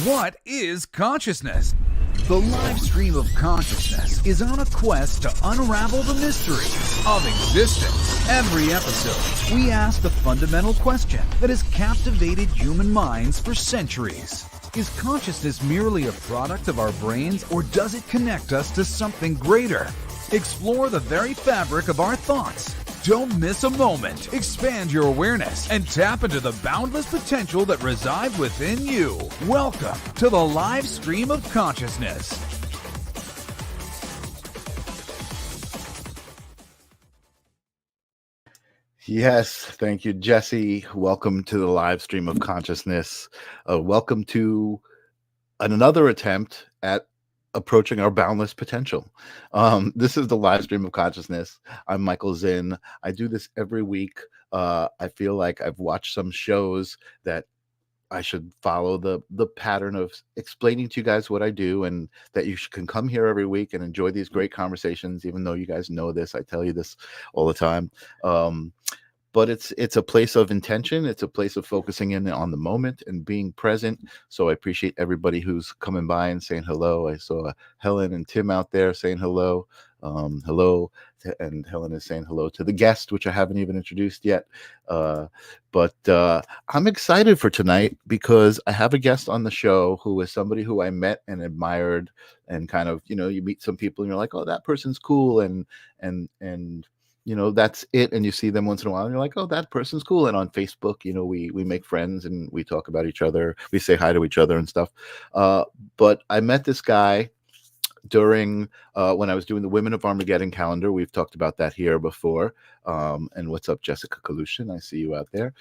What is consciousness? The live stream of consciousness is on a quest to unravel the mysteries of existence. Every episode, we ask the fundamental question that has captivated human minds for centuries. Is consciousness merely a product of our brains, or does it connect us to something greater? Explore the very fabric of our thoughts. Don't miss a moment. Expand your awareness and tap into the boundless potential that resides within you. Welcome to the live stream of consciousness. Yes, thank you, Jesse. Welcome to the live stream of consciousness. Welcome to another attempt at approaching our boundless potential. This is the live stream of consciousness. I'm Michael Zinn. I do this every week. I feel like I've watched some shows that I should follow the pattern of explaining to you guys what I do, and that you can come here every week and enjoy these great conversations. Even though you guys know this, I tell you this all the time. But it's a place of intention. It's a place of focusing in on the moment and being present. So I appreciate everybody who's coming by and saying hello. I saw Helen and Tim out there saying hello. Hello. And Helen is saying hello to the guest, which I haven't even introduced yet. But I'm excited for tonight because I have a guest on the show who is somebody who I met and admired, and kind of, you meet some people and you're like, oh, that person's cool. And that's it. And you see them once in a while and you're like, oh, that person's cool. And on Facebook, we make friends and we talk about each other. We say hi to each other and stuff. But I met this guy during when I was doing the Women of Armageddon calendar. We've talked about that here before. And what's up, Jessica Kalushin? I see you out there.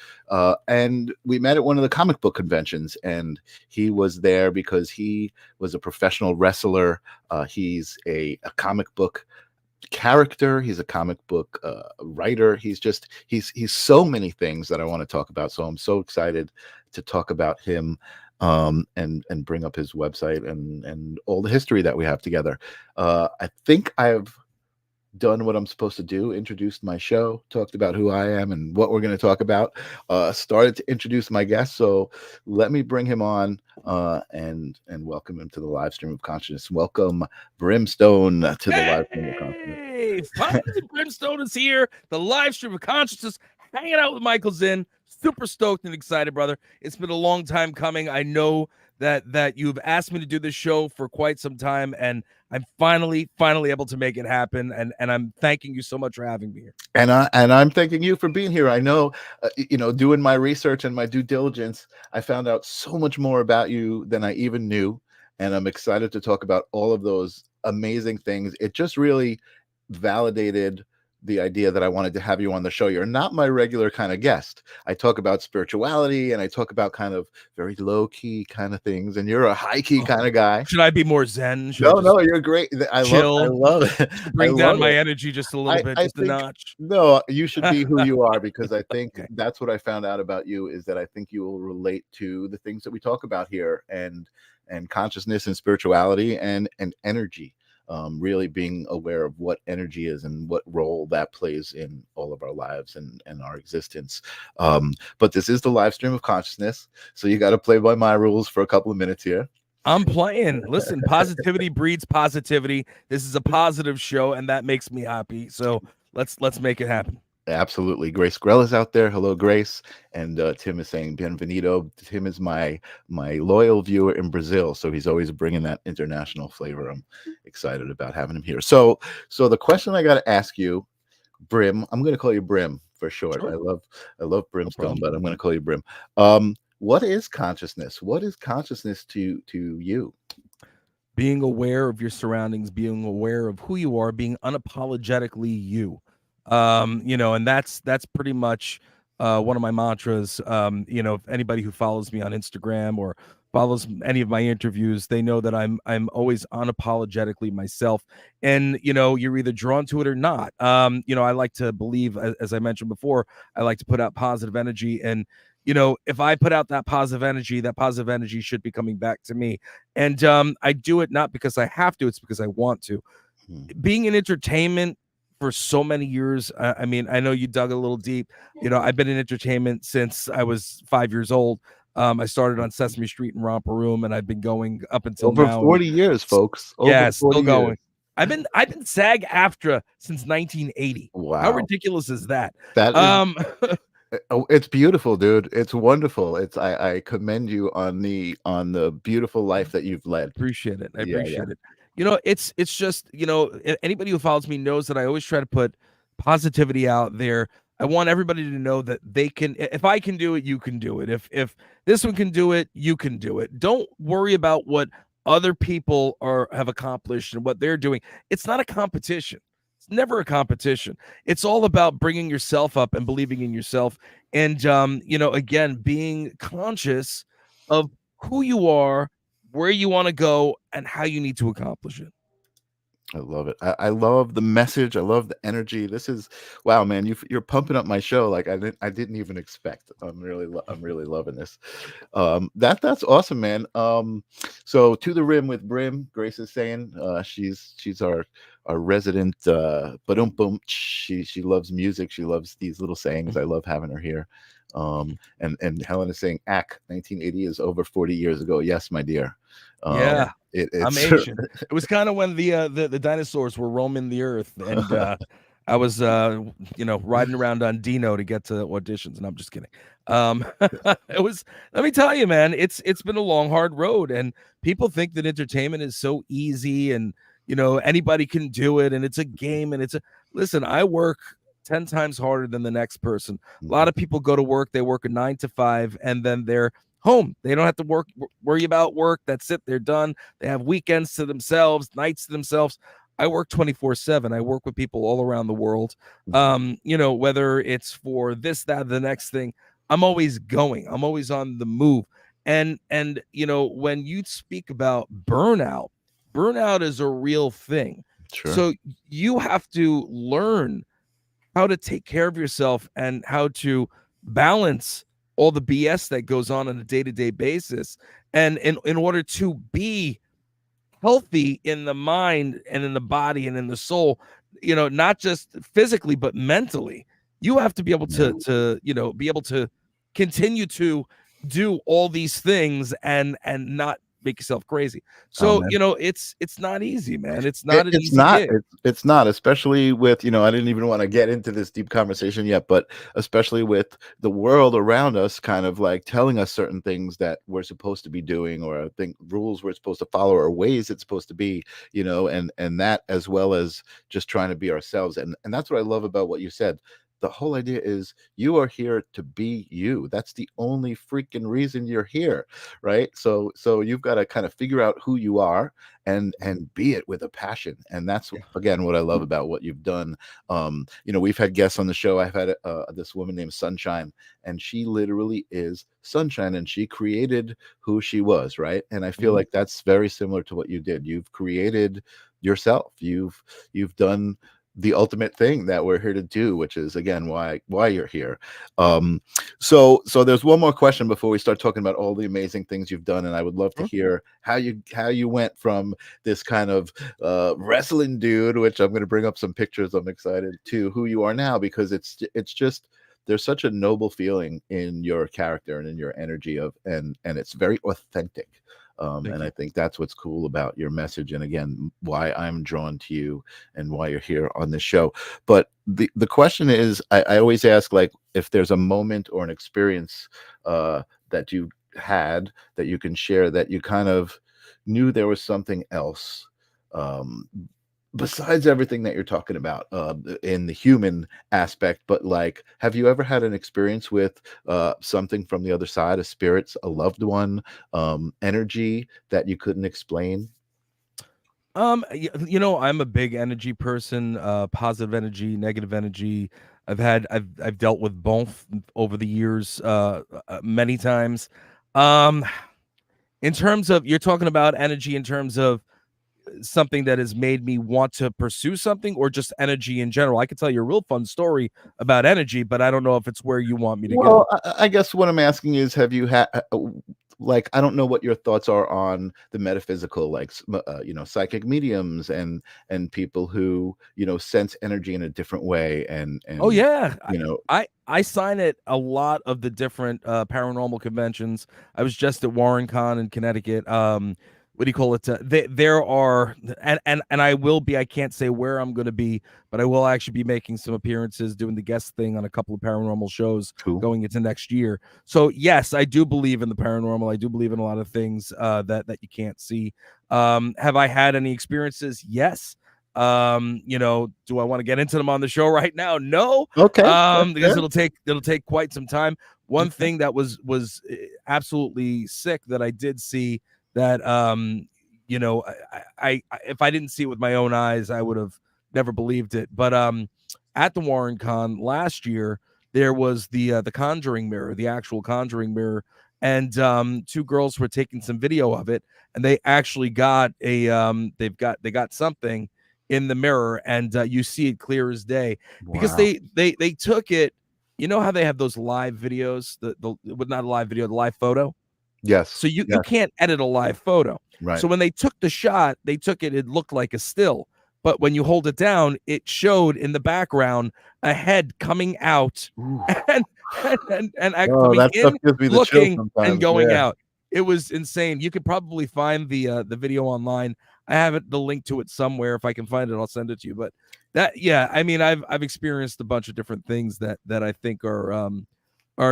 And we met at one of the comic book conventions, and he was there because he was a professional wrestler. He's a comic book character. He's a comic book writer. He's so many things that I want to talk about. So I'm so excited to talk about him and bring up his website and all the history that we have together. I think I've done what I'm supposed to do, introduced my show, talked about who I am and what we're going to talk about, started to introduce my guest. So let me bring him on and welcome him to the live stream of consciousness. Welcome, Brimstone, to the live stream of consciousness. Hey, finally, Brimstone is here. The live stream of consciousness, hanging out with Michael Zinn. Super stoked and excited, brother. It's been a long time coming. I know that you've asked me to do this show for quite some time, and I'm finally able to make it happen. And I'm thanking you so much for having me here. And I'm thanking you for being here. I know, doing my research and my due diligence, I found out so much more about you than I even knew. And I'm excited to talk about all of those amazing things. It just really validated the idea that I wanted to have you on the show. You're not my regular kind of guest. I talk about spirituality and I talk about kind of very low key kind of things, and you're a high key kind of guy. Should I be more zen? No, you're great. I love it. Bring down my energy just a little bit, just a notch. No, you should be who you are, because I think that's what I found out about you, is that I think you will relate to the things that we talk about here, and consciousness and spirituality and energy. Really being aware of what energy is and what role that plays in all of our lives and our existence. But this is the live stream of consciousness, so you got to play by my rules for a couple of minutes here. I'm playing. Listen, positivity breeds positivity. This is a positive show, and that makes me happy. So let's make it happen. Absolutely. Grace Grell is out there. Hello, Grace. And Tim is saying bienvenido. Tim is my loyal viewer in Brazil, so he's always bringing that international flavor. I'm excited about having him here. So the question I got to ask you, Brim, I'm going to call you Brim for short. Sure. I love Brimstone, but I'm going to call you Brim. What is consciousness? What is consciousness to you? Being aware of your surroundings, being aware of who you are, being unapologetically you. And that's pretty much one of my mantras. If anybody who follows me on Instagram or follows any of my interviews, they know that I'm always unapologetically myself. And you're either drawn to it or not. I like to believe, as I mentioned before, I like to put out positive energy, and if I put out that positive energy should be coming back to me. And I do it not because I have to, it's because I want to. Being in entertainment for so many years. I mean, I know you dug a little deep. I've been in entertainment since I was 5 years old. I started on Sesame Street and Romper Room, and I've been going up until Over now. 40 years, folks. Over Yeah, 40 still going. years. I've been SAG-AFTRA since 1980. How Wow. ridiculous is that? That is oh, it's beautiful, dude. It's wonderful. I commend you on the beautiful life that you've led. Appreciate it. I Yeah, appreciate it. You know, it's just, anybody who follows me knows that I always try to put positivity out there. I want everybody to know that they can, if I can do it, you can do it. If this one can do it, you can do it. Don't worry about what other people have accomplished and what they're doing. It's not a competition. It's never a competition. It's all about bringing yourself up and believing in yourself. And again, being conscious of who you are, where you want to go, and how you need to accomplish it. I love it. I love the message. I love the energy. This is wow, man. You're pumping up my show like I didn't even expect. I'm really loving this. That's awesome, man. So to the rim with Brim, Grace is saying she's our resident boom. She loves music. She loves these little sayings. I love having her here. And Helen is saying, 1980 is over 40 years ago. Yes, my dear. Yeah, it's I'm Asian. It was kind of when the dinosaurs were roaming the earth, and I was riding around on Dino to get to auditions. And I'm just kidding. It was. Let me tell you, man, it's been a long, hard road, and people think that entertainment is so easy, and anybody can do it, and it's a game, and listen. I work 10 times harder than the next person. A lot of people go to work, they work a 9 to 5, and then they're home. They don't have to worry about work. That's it. They're done. They have weekends to themselves, nights to themselves. I work 24/7. I work with people all around the world. Whether it's for this, that, the next thing, I'm always going. I'm always on the move. And when you speak about burnout is a real thing. Sure. So you have to learn how to take care of yourself and how to balance all the BS that goes on a day-to-day basis. And in order to be healthy in the mind and in the body and in the soul, not just physically, but mentally, you have to be able to be able to continue to do all these things and not make yourself crazy. So, it's not easy, man. It's not an easy gig. It's not, especially with, I didn't even want to get into this deep conversation yet, but especially with the world around us kind of like telling us certain things that we're supposed to be doing, or I think rules we're supposed to follow, or ways it's supposed to be, and that, as well as just trying to be ourselves. And that's what I love about what you said. The whole idea is you are here to be you. That's the only freaking reason you're here, right? So you've got to kind of figure out who you are and be it with a passion. And that's again what I love about what you've done. We've had guests on the show. I've had this woman named Sunshine, and she literally is sunshine, and she created who she was, right? And I feel like that's very similar to what you did. You've created yourself. You've done the ultimate thing that we're here to do, which is again why you're here. So there's one more question before we start talking about all the amazing things you've done, and I would love to hear how you went from this kind of wrestling dude, which I'm going to bring up some pictures, I'm excited, to who you are now, because it's just there's such a noble feeling in your character and in your energy and it's very authentic. And I think that's what's cool about your message, and again, why I'm drawn to you and why you're here on this show. But the question is, I always ask, like, if there's a moment or an experience that you had that you can share, that you kind of knew there was something else besides everything that you're talking about in the human aspect. But like, have you ever had an experience with something from the other side, a spirit, a loved one, energy that you couldn't explain? I'm a big energy person, positive energy, negative energy. I've dealt with both over the years, many times. In terms of, you're talking about energy in terms of something that has made me want to pursue something, or just energy in general? I could tell you a real fun story about energy, but I don't know if it's where you want me to go. I guess what I'm asking is, have you had like, I don't know what your thoughts are on the metaphysical, like, psychic mediums and people who, sense energy in a different way, Oh and yeah, you know, I sign at a lot of the different paranormal conventions. I was just at WarrenCon in Connecticut. What do you call it? There are, and I will be. I can't say where I'm going to be, but I will actually be making some appearances, doing the guest thing on a couple of paranormal shows cool. going into next year. So yes, I do believe in the paranormal. I do believe in a lot of things that you can't see. Have I had any experiences? Yes. Do I want to get into them on the show right now? No. Okay, that's Because fair. it'll take quite some time. One Okay. thing that was absolutely sick that I did see that I if I didn't see it with my own eyes, I would have never believed it. But at the Warren Con last year, there was the Conjuring mirror, the actual Conjuring mirror, and two girls were taking some video of it, and they actually got they got something in the mirror, and you see it clear as day because Wow. they took it. You know how they have those live videos, not a live video, the live photo. Yes. So you Yes. can't edit a live photo. Right. So when they took the shot, it looked like a still. But when you hold it down, it showed in the background a head coming out Ooh. and Oh, coming that stuff in, gives me the chills looking, and sometimes. going Yeah. out. It was insane. You could probably find the video online. I have the link to it somewhere. If I can find it, I'll send it to you. But yeah, I mean, I've experienced a bunch of different things that I think are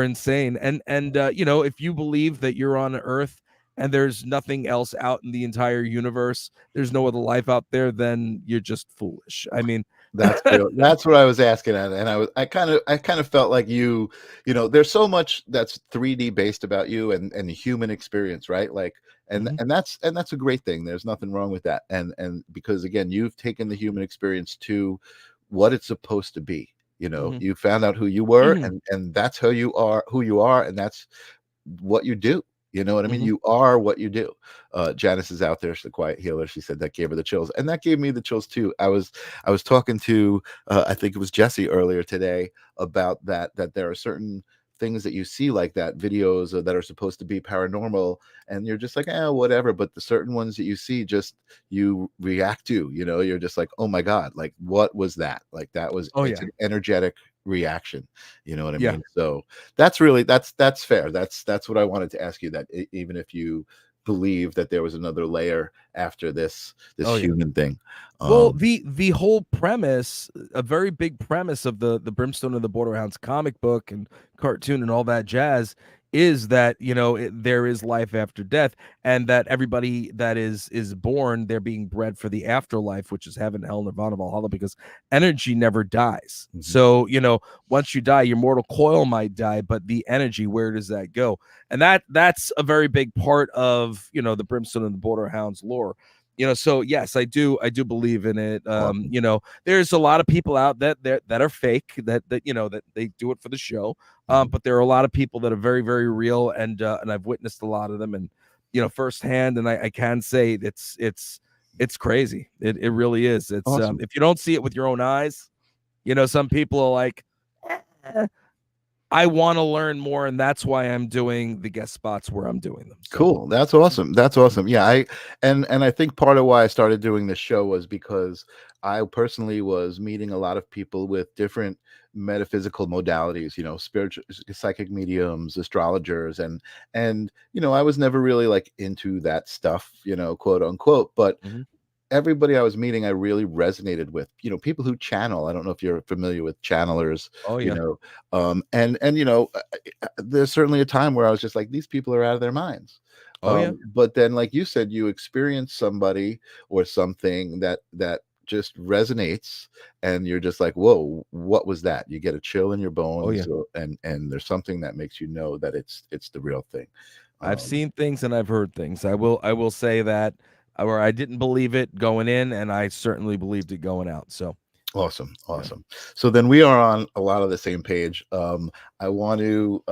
insane. And if you believe that you're on Earth and there's nothing else out in the entire universe, there's no other life out there, then you're just foolish. I mean, That's real. That's what I was asking at, and I kind of felt like there's so much that's 3D based about you and the human experience, right? Like, and Mhm. and that's a great thing. There's nothing wrong with that, and because again, you've taken the human experience to what it's supposed to be. Mhm. You found out who you were, Mhm. and that's who you are, and that's what you do. You know what I mean? Mhm. You are what you do. Janice is out there. She's the quiet healer. She said that gave her the chills, and that gave me the chills too. I was talking to I think it was Jesse earlier today about that there are certain things that you see like that videos that are supposed to be paranormal, and you're just like, whatever. But the certain ones that you see, just you react to. You're just like, oh my god, like what was that? Like Oh it's yeah. an energetic reaction. You know what I Yeah. mean? So that's fair. That's what I wanted to ask you. That even if you believe that there was another layer after this Oh yeah. human thing. Well, um the whole premise, a very big premise of the Brimstone and the Borderhounds comic book and cartoon and all that jazz is that there is life after death, and that everybody that is born, they're being bred for the afterlife, which is heaven, hell, nirvana, Valhalla, because energy never dies. mhm. So once you die, your mortal coil might die, but the energy, where does that go? And that's a very big part of the Brimstone and the Borderhounds lore. So yes, I do believe in it. Awesome. There's a lot of people out that are fake, that they do it for the show. Mhm. But there are a lot of people that are very, very real, and I've witnessed a lot of them, and firsthand, and I can say it's crazy. It really is. It's Awesome. if you don't see it with your own eyes, some people are like, "Eh, I want to learn more, and that's why I'm doing the guest spots where I'm doing them." So Cool. That's awesome. That's awesome. Yeah, and I think part of why I started doing this show was because I personally was meeting a lot of people with different metaphysical modalities, spiritual psychic mediums, astrologers, and I was never really like into that stuff, quote unquote, but mhm. everybody I was meeting, I really resonated with. People who channel. I don't know if you're familiar with channelers. Oh You yeah, know, and there's certainly a time where I was just like, these people are out of their minds. oh yeah, But then, like you said, you experience somebody or something that just resonates, and you're just like, whoa, what was that? You get a chill in your oh yeah. bones, and there's something that makes you know that it's the real thing. I've Um, seen things and I've heard things. I will say that where I didn't believe it going in, and I certainly believed it going out. So Awesome, yeah. awesome. So then we are on a lot of the same page. I want to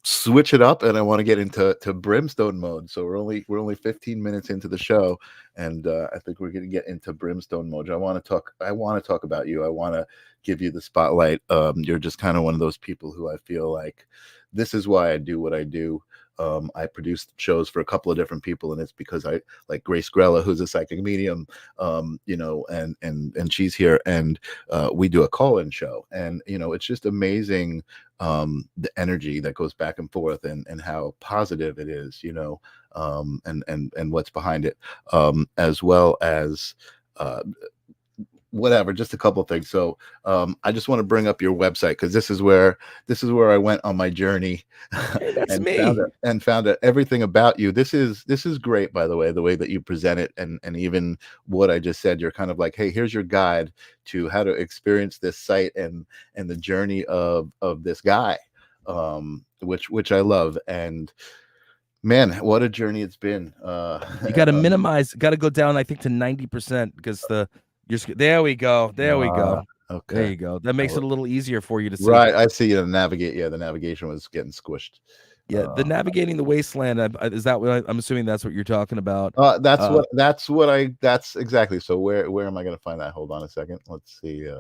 switch it up, and I want to get into Brimstone mode. So we're only 15 minutes into the show, and I think we're going to get into Brimstone mode. I want to talk about you. I want to give you the spotlight. You're just kind of one of those people who I feel like this is why I do what I do. I produced shows for a couple of different people, and it's because I like Grace Grella, who's a psychic medium, you know, and she's here, and we do a call-in show, and you know, it's just amazing the energy that goes back and forth, and how positive it is, you know, and what's behind it, as well as whatever, just a couple of things. So I just want to bring up your website, because this is where I went on my journey. Hey, that's and me. found out everything about you. This is great, by the way that you present it, and even what I just said. You're kind of like, hey, here's your guide to how to experience this site, and the journey of this guy, which I love. And man, what a journey it's been. You got to minimize, got to go down, I think, to 90%, because there we go. There we go. Okay. There you go. That makes it a little easier for you to see. Right. I see. The navigation was getting squished. Yeah, the navigating the wasteland. Is that what I'm assuming? That's what you're talking about. That's exactly. So where am I going to find that? Hold on a second. Let's see.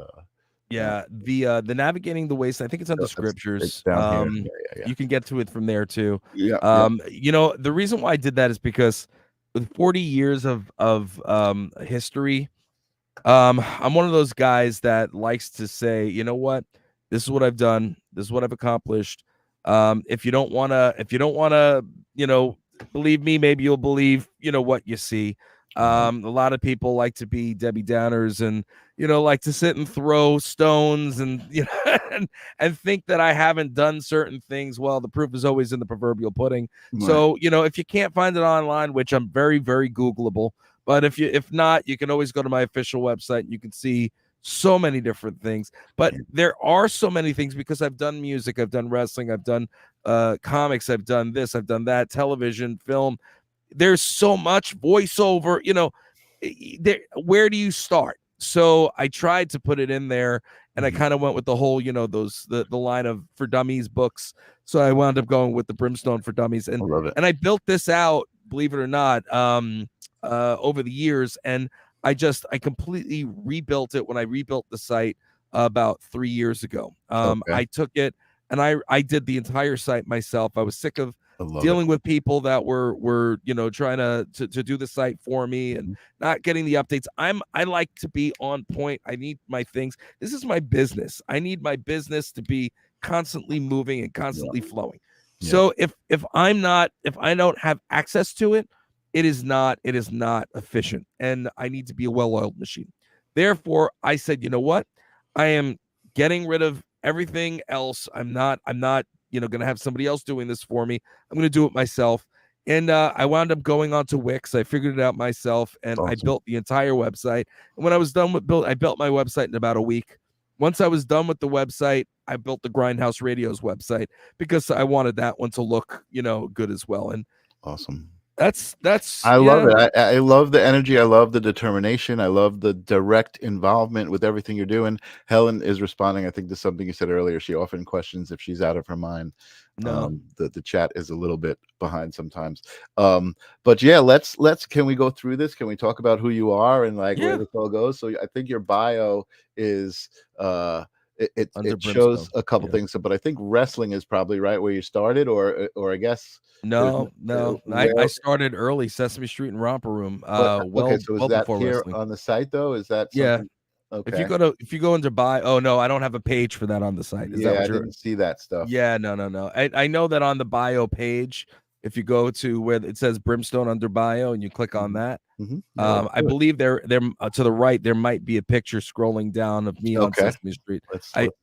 Yeah, the navigating the wasteland. I think it's under scriptures. It's down here. Yeah. You can get to it from there too. Yeah. You know, the reason why I did that is because with 40 years of history, I'm one of those guys that likes to say, you know what, this is what I've done, this is what I've accomplished. If you don't wanna, you know, believe me, maybe you'll believe, you know, what you see. A lot of people like to be Debbie Downers, and you know, like to sit and throw stones, and you know, and think that I haven't done certain things. Well, the proof is always in the proverbial pudding. Right. So, you know, if you can't find it online, which I'm very, very Googleable, but if not, you can always go to my official website, and you can see so many different things. But there are so many things, because I've done music, I've done wrestling, I've done comics, I've done this, I've done that, television, film. There's so much voiceover, you know, where do you start? So I tried to put it in there, and I kind of went with the whole, you know, the line of For Dummies books. So I wound up going with the Brimstone for Dummies, and I love it. And I built this out, believe it or not, over the years, and I completely rebuilt it when I rebuilt the site about 3 years ago. I took it and I did the entire site myself. I was sick of dealing with people that were you know, trying to do the site for me and not getting the updates. I like to be on point. I need my things. This is my business. I need my business to be constantly moving and constantly flowing. So if I don't have access to it, it is not efficient, and I need to be a well-oiled machine. Therefore, I said, you know what? I am getting rid of everything else. I'm not, you know, going to have somebody else doing this for me. I'm going to do it myself. And I wound up going onto Wix. I figured it out myself, and I built the entire website. And when I was done with I built my website in about a week. Once I was done with the website, I built the Grindhouse Radio's website, because I wanted that one to look, you know, good as well. And awesome. That's I love it. I love the energy. I love the determination. I love the direct involvement with everything you're doing. Helen is responding, I think, to something you said earlier. She often questions if she's out of her mind. No. The chat is a little bit behind sometimes. But yeah, let's can we go through this? Can we talk about who you are and like where this all goes? So I think your bio is it shows a couple things. So, but I think wrestling is probably right where you started, or I guess no. I started early, Sesame Street and Romper Room. Okay, so is that here wrestling on the site though? Is that something? Okay. If you go into bio, oh no, I don't have a page for that on the site. Is that what I didn't see that stuff. Yeah, no. I know that on the bio page, if you go to where it says Brimstone under bio and you click on that, I believe there to the right there might be a picture scrolling down of me on Sesame Street.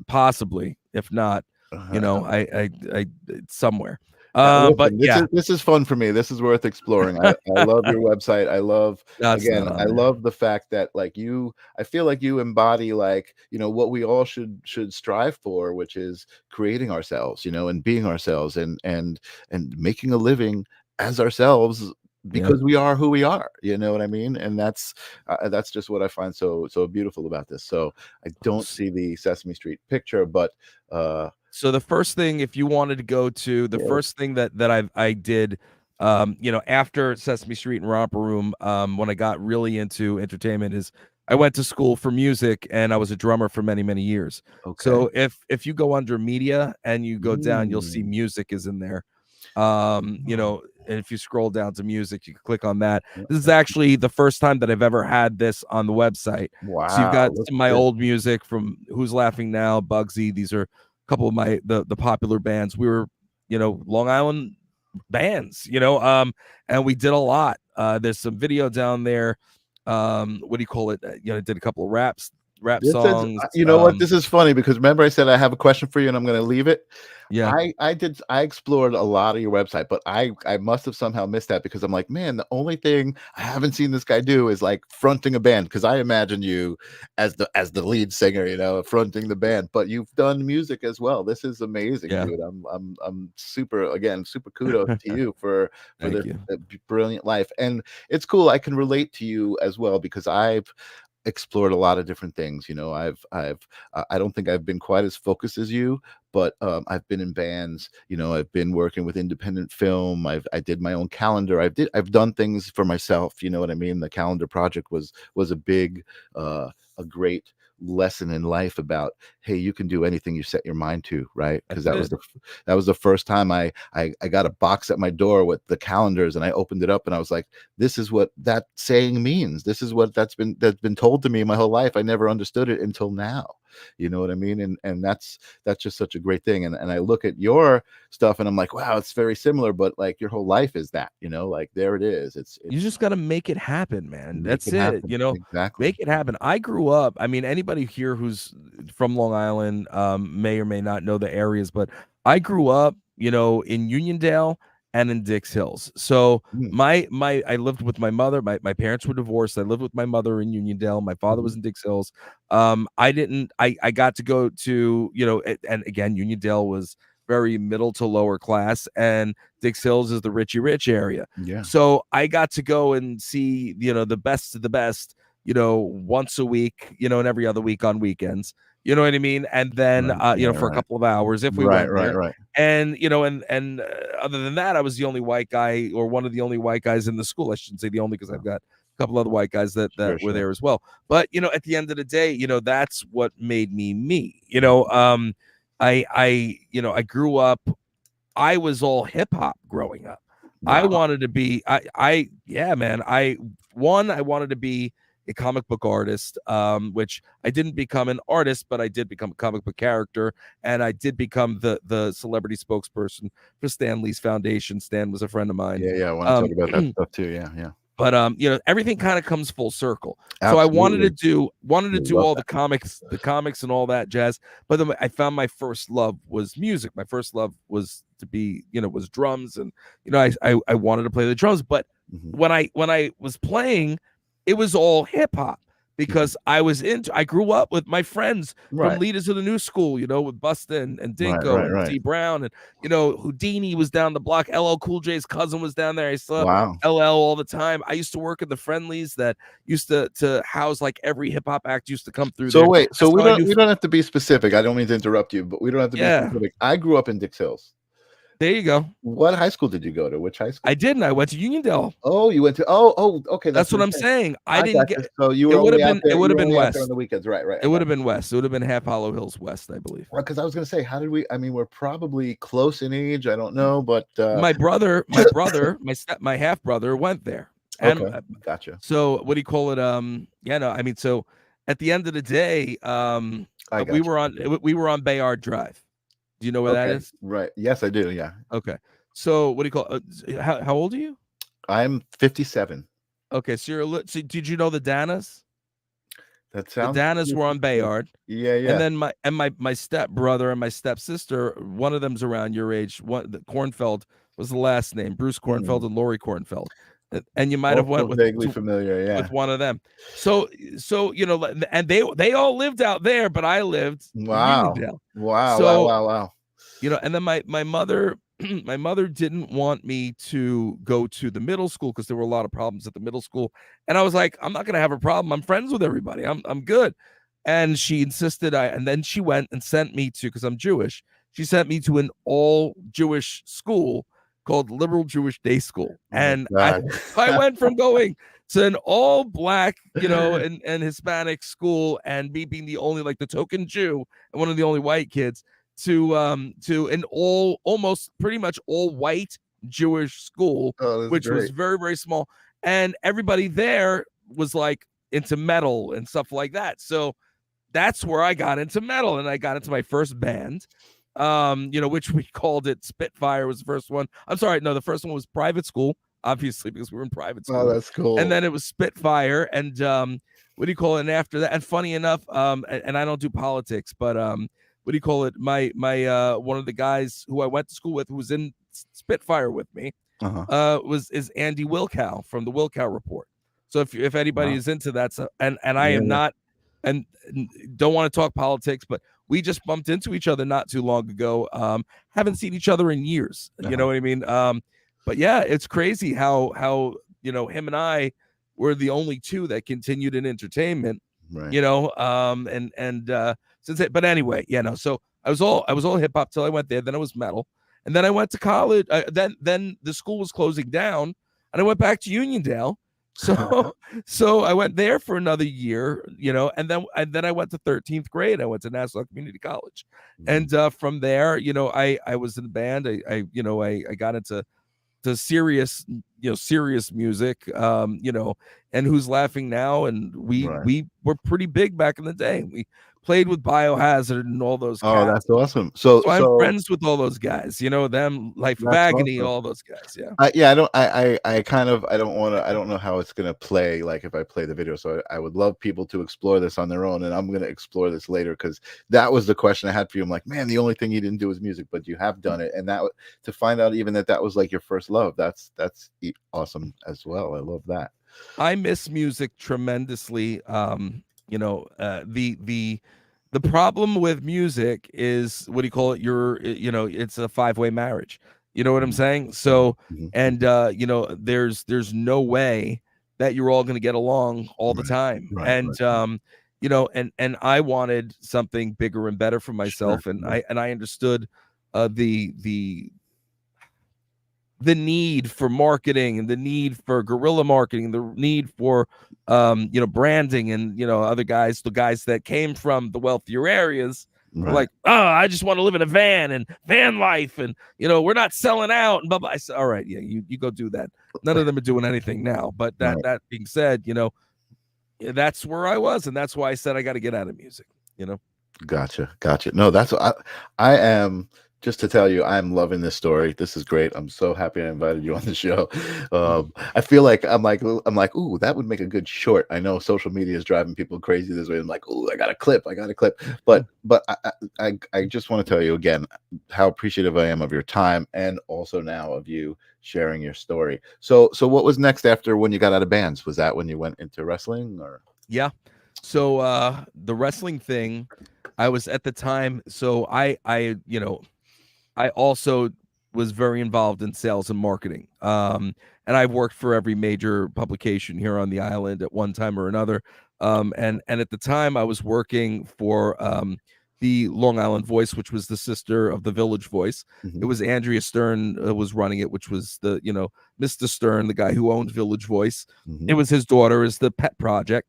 Possibly, if not, you know, I somewhere. Listen, but this is fun for me. This is worth exploring. I love your website. I love I love the fact that like I feel like you embody, like, you know, what we all should strive for, which is creating ourselves, you know, and being ourselves, and making a living as ourselves, because we are who we are, you know what I mean? And that's just what I find so beautiful about this. So I don't see the Sesame Street picture, but so the first thing, if you wanted to go to the first thing that I did, you know, after Sesame Street and Romper Room, when I got really into entertainment, is I went to school for music, and I was a drummer for many, many years. So if you go under media and you go down, you'll see music is in there. You know, and if you scroll down to music, you can click on that. Yeah. This is actually the first time that I've ever had this on the website. So you've Wow, got look some of my at this. old music from Who's Laughing Now, Bugsy. These are a couple of my the popular bands. We were, you know, Long Island bands, you know, and we did a lot. There's some video down there. What do you call it? You know, did a couple of rap This is, songs. you know what? This is funny because remember I said I have a question for you and I'm going to leave it. Yeah. I explored a lot of your website, but I must have somehow missed that because I'm like, man, the only thing I haven't seen this guy do is like fronting a band, because I imagine you as the lead singer, you know, fronting the band, but you've done music as well. This is amazing, Yeah. dude. I'm super kudos to you for Thank this you. brilliant life. And it's cool. I can relate to you as well because I've explored a lot of different things. You know, I don't think I've been quite as focused as you, but I've been in bands. You know, I've been working with independent film. I did my own calendar. I've done things for myself. You know what I mean? The calendar project was a big, a great lesson in life about, hey, you can do anything you set your mind to, right? Because that was the first time I got a box at my door with the calendars, and I opened it up and I was like, this is what that saying means. This is what that's been told to me my whole life. I never understood it until now. You know what I mean? And that's just such a great thing. And I look at your stuff and I'm like, wow, it's very similar, but like your whole life is that, you know, like there it is. It's You just got to make it happen, man. make That's it it. happen. You know, Exactly. make it happen. I grew up. I mean, anybody here who's from Long Island may or may not know the areas, but I grew up, you know, in Uniondale and in Dix Hills. So Mm. I lived with my mother. My parents were divorced. I lived with my mother in Uniondale. My father was in Dix Hills. I got to go to, you know, and again, Uniondale was very middle to lower class, and Dix Hills is the rich area. Yeah. So I got to go and see, you know, the best of the best, you know, once a week, you know, and every other week on weekends. You know what I mean? And then, you know, for a couple of hours if we went there. Right. And, you know, and other than that, I was the only white guy, or one of the only white guys in the school. I shouldn't say the only, because I've got a couple other white guys that were there as well. But, you know, at the end of the day, you know, that's what made me me. You know, you know, I grew up, I was all hip hop growing up. Wow. I wanted to be, yeah, man. I wanted to be a comic book artist, which I didn't become an artist, but I did become a comic book character, and I did become the celebrity spokesperson for Stan Lee's foundation. Stan was a friend of mine. Yeah, I want to talk about that stuff too. Yeah. But you know, everything kind of comes full circle. Absolutely. So I wanted to do all that. the comics and all that jazz. But then I found my first love was music. My first love was to be, you know, was drums, and you know, I wanted to play the drums. But when I was playing, it was all hip hop, because I grew up with my friends from Leaders of the New School, you know, with Busta and Dinko and T Brown, and you know, Houdini was down the block. LL Cool J's cousin was down there. I saw LL all the time. I used to work at the Friendlies that used to house like every hip hop act used to come through. So there. wait, so we don't have to be specific. I don't mean to interrupt you, but we don't have to be specific. I grew up in Dix Hills. There you go. What high school did you go to? Which high school? I didn't. I went to Uniondale. Oh, you went to okay. That's what I'm saying. I didn't get. So you were only out there. It would have been west on the weekends, right? It would have been west. It would have been Half Hollow Hills West, I believe. Well, because I was going to say, how did we? I mean, we're probably close in age. I don't know, but my brother, my half brother went there. And, okay, gotcha. So what do you call it? Yeah, no, I mean, so at the end of the day, we were on Bayard Drive. Do you know where that is? Right. Yes, I do. Yeah. Okay. So what do you call it? How old are you? I'm 57. Okay, so did you know the Danas? That sounds. The Danas were on Bayard. Yeah. And then my step brother and my stepsister, one of them's around your age. The Kornfeld was the last name, Bruce Kornfeld and Lori Kornfeld. And you might have went with vaguely familiar, with one of them. So you know, and they all lived out there, but I lived in Uniondale. Wow. You know, and then my mother my mother didn't want me to go to the middle school because there were a lot of problems at the middle school, and I was like, I'm not gonna have a problem. I'm friends with everybody. I'm good. And she insisted and then she went and sent me to, because I'm Jewish. She sent me to an all Jewish school called Liberal Jewish Day School. And I went from going to an all black, you know, and Hispanic school, and me being the only, like the token Jew and one of the only white kids, to an almost pretty much all white Jewish school, Oh, that's which was great. very, very small, and everybody there was like into metal and stuff like that. So that's where I got into metal, and I got into my first band, which we called it Spitfire was the first one. I'm sorry, no, the first one was Private School, obviously, because we were in private Oh, school. that's cool. And then it was Spitfire, and what do you call it? And after that, and funny enough, and I don't do politics, but what do you call it? My one of the guys who I went to school with, who was in Spitfire with me, is Andy Wilkow from the Wilkow Report. So if anybody is into that, so and I am not, and don't want to talk politics, but we just bumped into each other not too long ago. Haven't seen each other in years. You know what I mean? But yeah, it's crazy how him and I were the only two that continued in entertainment. Right. But anyway, so I was all hip hop till I went there. Then I was metal, and then I went to college. Then the school was closing down, and I went back to Uniondale. So I went there for another year, and then I went to 13th grade. I went to Nassau Community College, and from there, I was in the band. I got into serious music, and Who's Laughing Now, and we were pretty big back in the day. We played with Biohazard and all those cats. Oh, that's awesome. So I'm friends with all those guys, them, Life of Agony, awesome. All those guys. I don't know how it's gonna play, like if I play the video. So I would love people to explore this on their own, and I'm gonna explore this later, because that was the question I had for you. I'm like, man, the only thing you didn't do was music, but you have done it, and that to find out even that was like your first love, that's awesome as well. I love that. I miss music tremendously. The problem with music is, what do you call it? It's a 5-way marriage. You know what I'm saying? So, and there's no way that you're all going to get along all the time. And I wanted something bigger and better for myself, and I understood the need for marketing, and the need for guerrilla marketing, the need for branding, and the guys that came from the wealthier areas were like, oh, I just want to live in a van and van life, and we're not selling out, and blah blah. I said, all right, you go do that. None of them are doing anything now, but that being said, that's where I was, and that's why I said I got to get out of music. Gotcha. No, that's what I am. Just to tell you, I'm loving this story. This is great. I'm so happy I invited you on the show. I feel like I'm like, ooh, that would make a good short. I know social media is driving people crazy this way. I'm like, ooh, I got a clip. But I just want to tell you again how appreciative I am of your time, and also now of you sharing your story. So what was next after when you got out of bands? Was that when you went into wrestling, or? Yeah. So the wrestling thing, I was at the time. So I also was very involved in sales and marketing. And I've worked for every major publication here on the island at one time or another. And at the time I was working for the Long Island Voice, which was the sister of the Village Voice. It was Andrea Stern was running it, which was the, Mr. Stern, the guy who owned Village Voice. It was his daughter, is the pet project.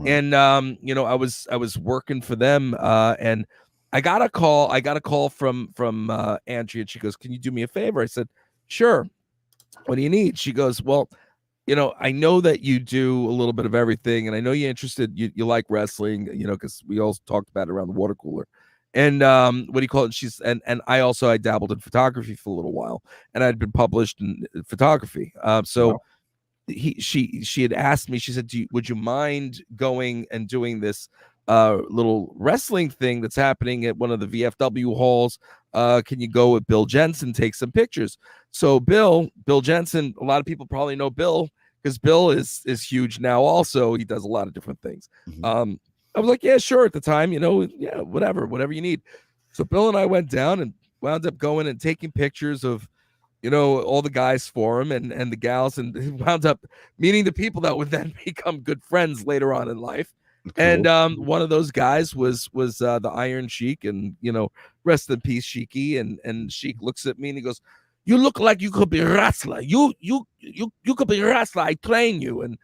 And I was working for them, and I got a call from Andrea, and she goes, "Can you do me a favor?" I said, "Sure. What do you need?" She goes, "Well, I know that you do a little bit of everything, and I know you're interested. You like wrestling, because we all talked about it around the water cooler. And what do you call it?" She's and I dabbled in photography for a little while, and I'd been published in photography. So she had asked me. She said, "Would you mind going and doing this little wrestling thing that's happening at one of the VFW halls? Can you go with Bill Jensen, take some pictures?" So Bill Jensen, a lot of people probably know Bill, because Bill is huge now also. He does a lot of different things. I was like, yeah, sure, at the time, yeah, whatever you need. So Bill and I went down and wound up going and taking pictures of all the guys for him, and the gals, and wound up meeting the people that would then become good friends later on in life. Cool. And one of those guys was the Iron Sheik, and rest in peace, Sheiky. And Sheik looks at me and he goes, "You look like you could be a wrestler. You could be a wrestler. I train you." And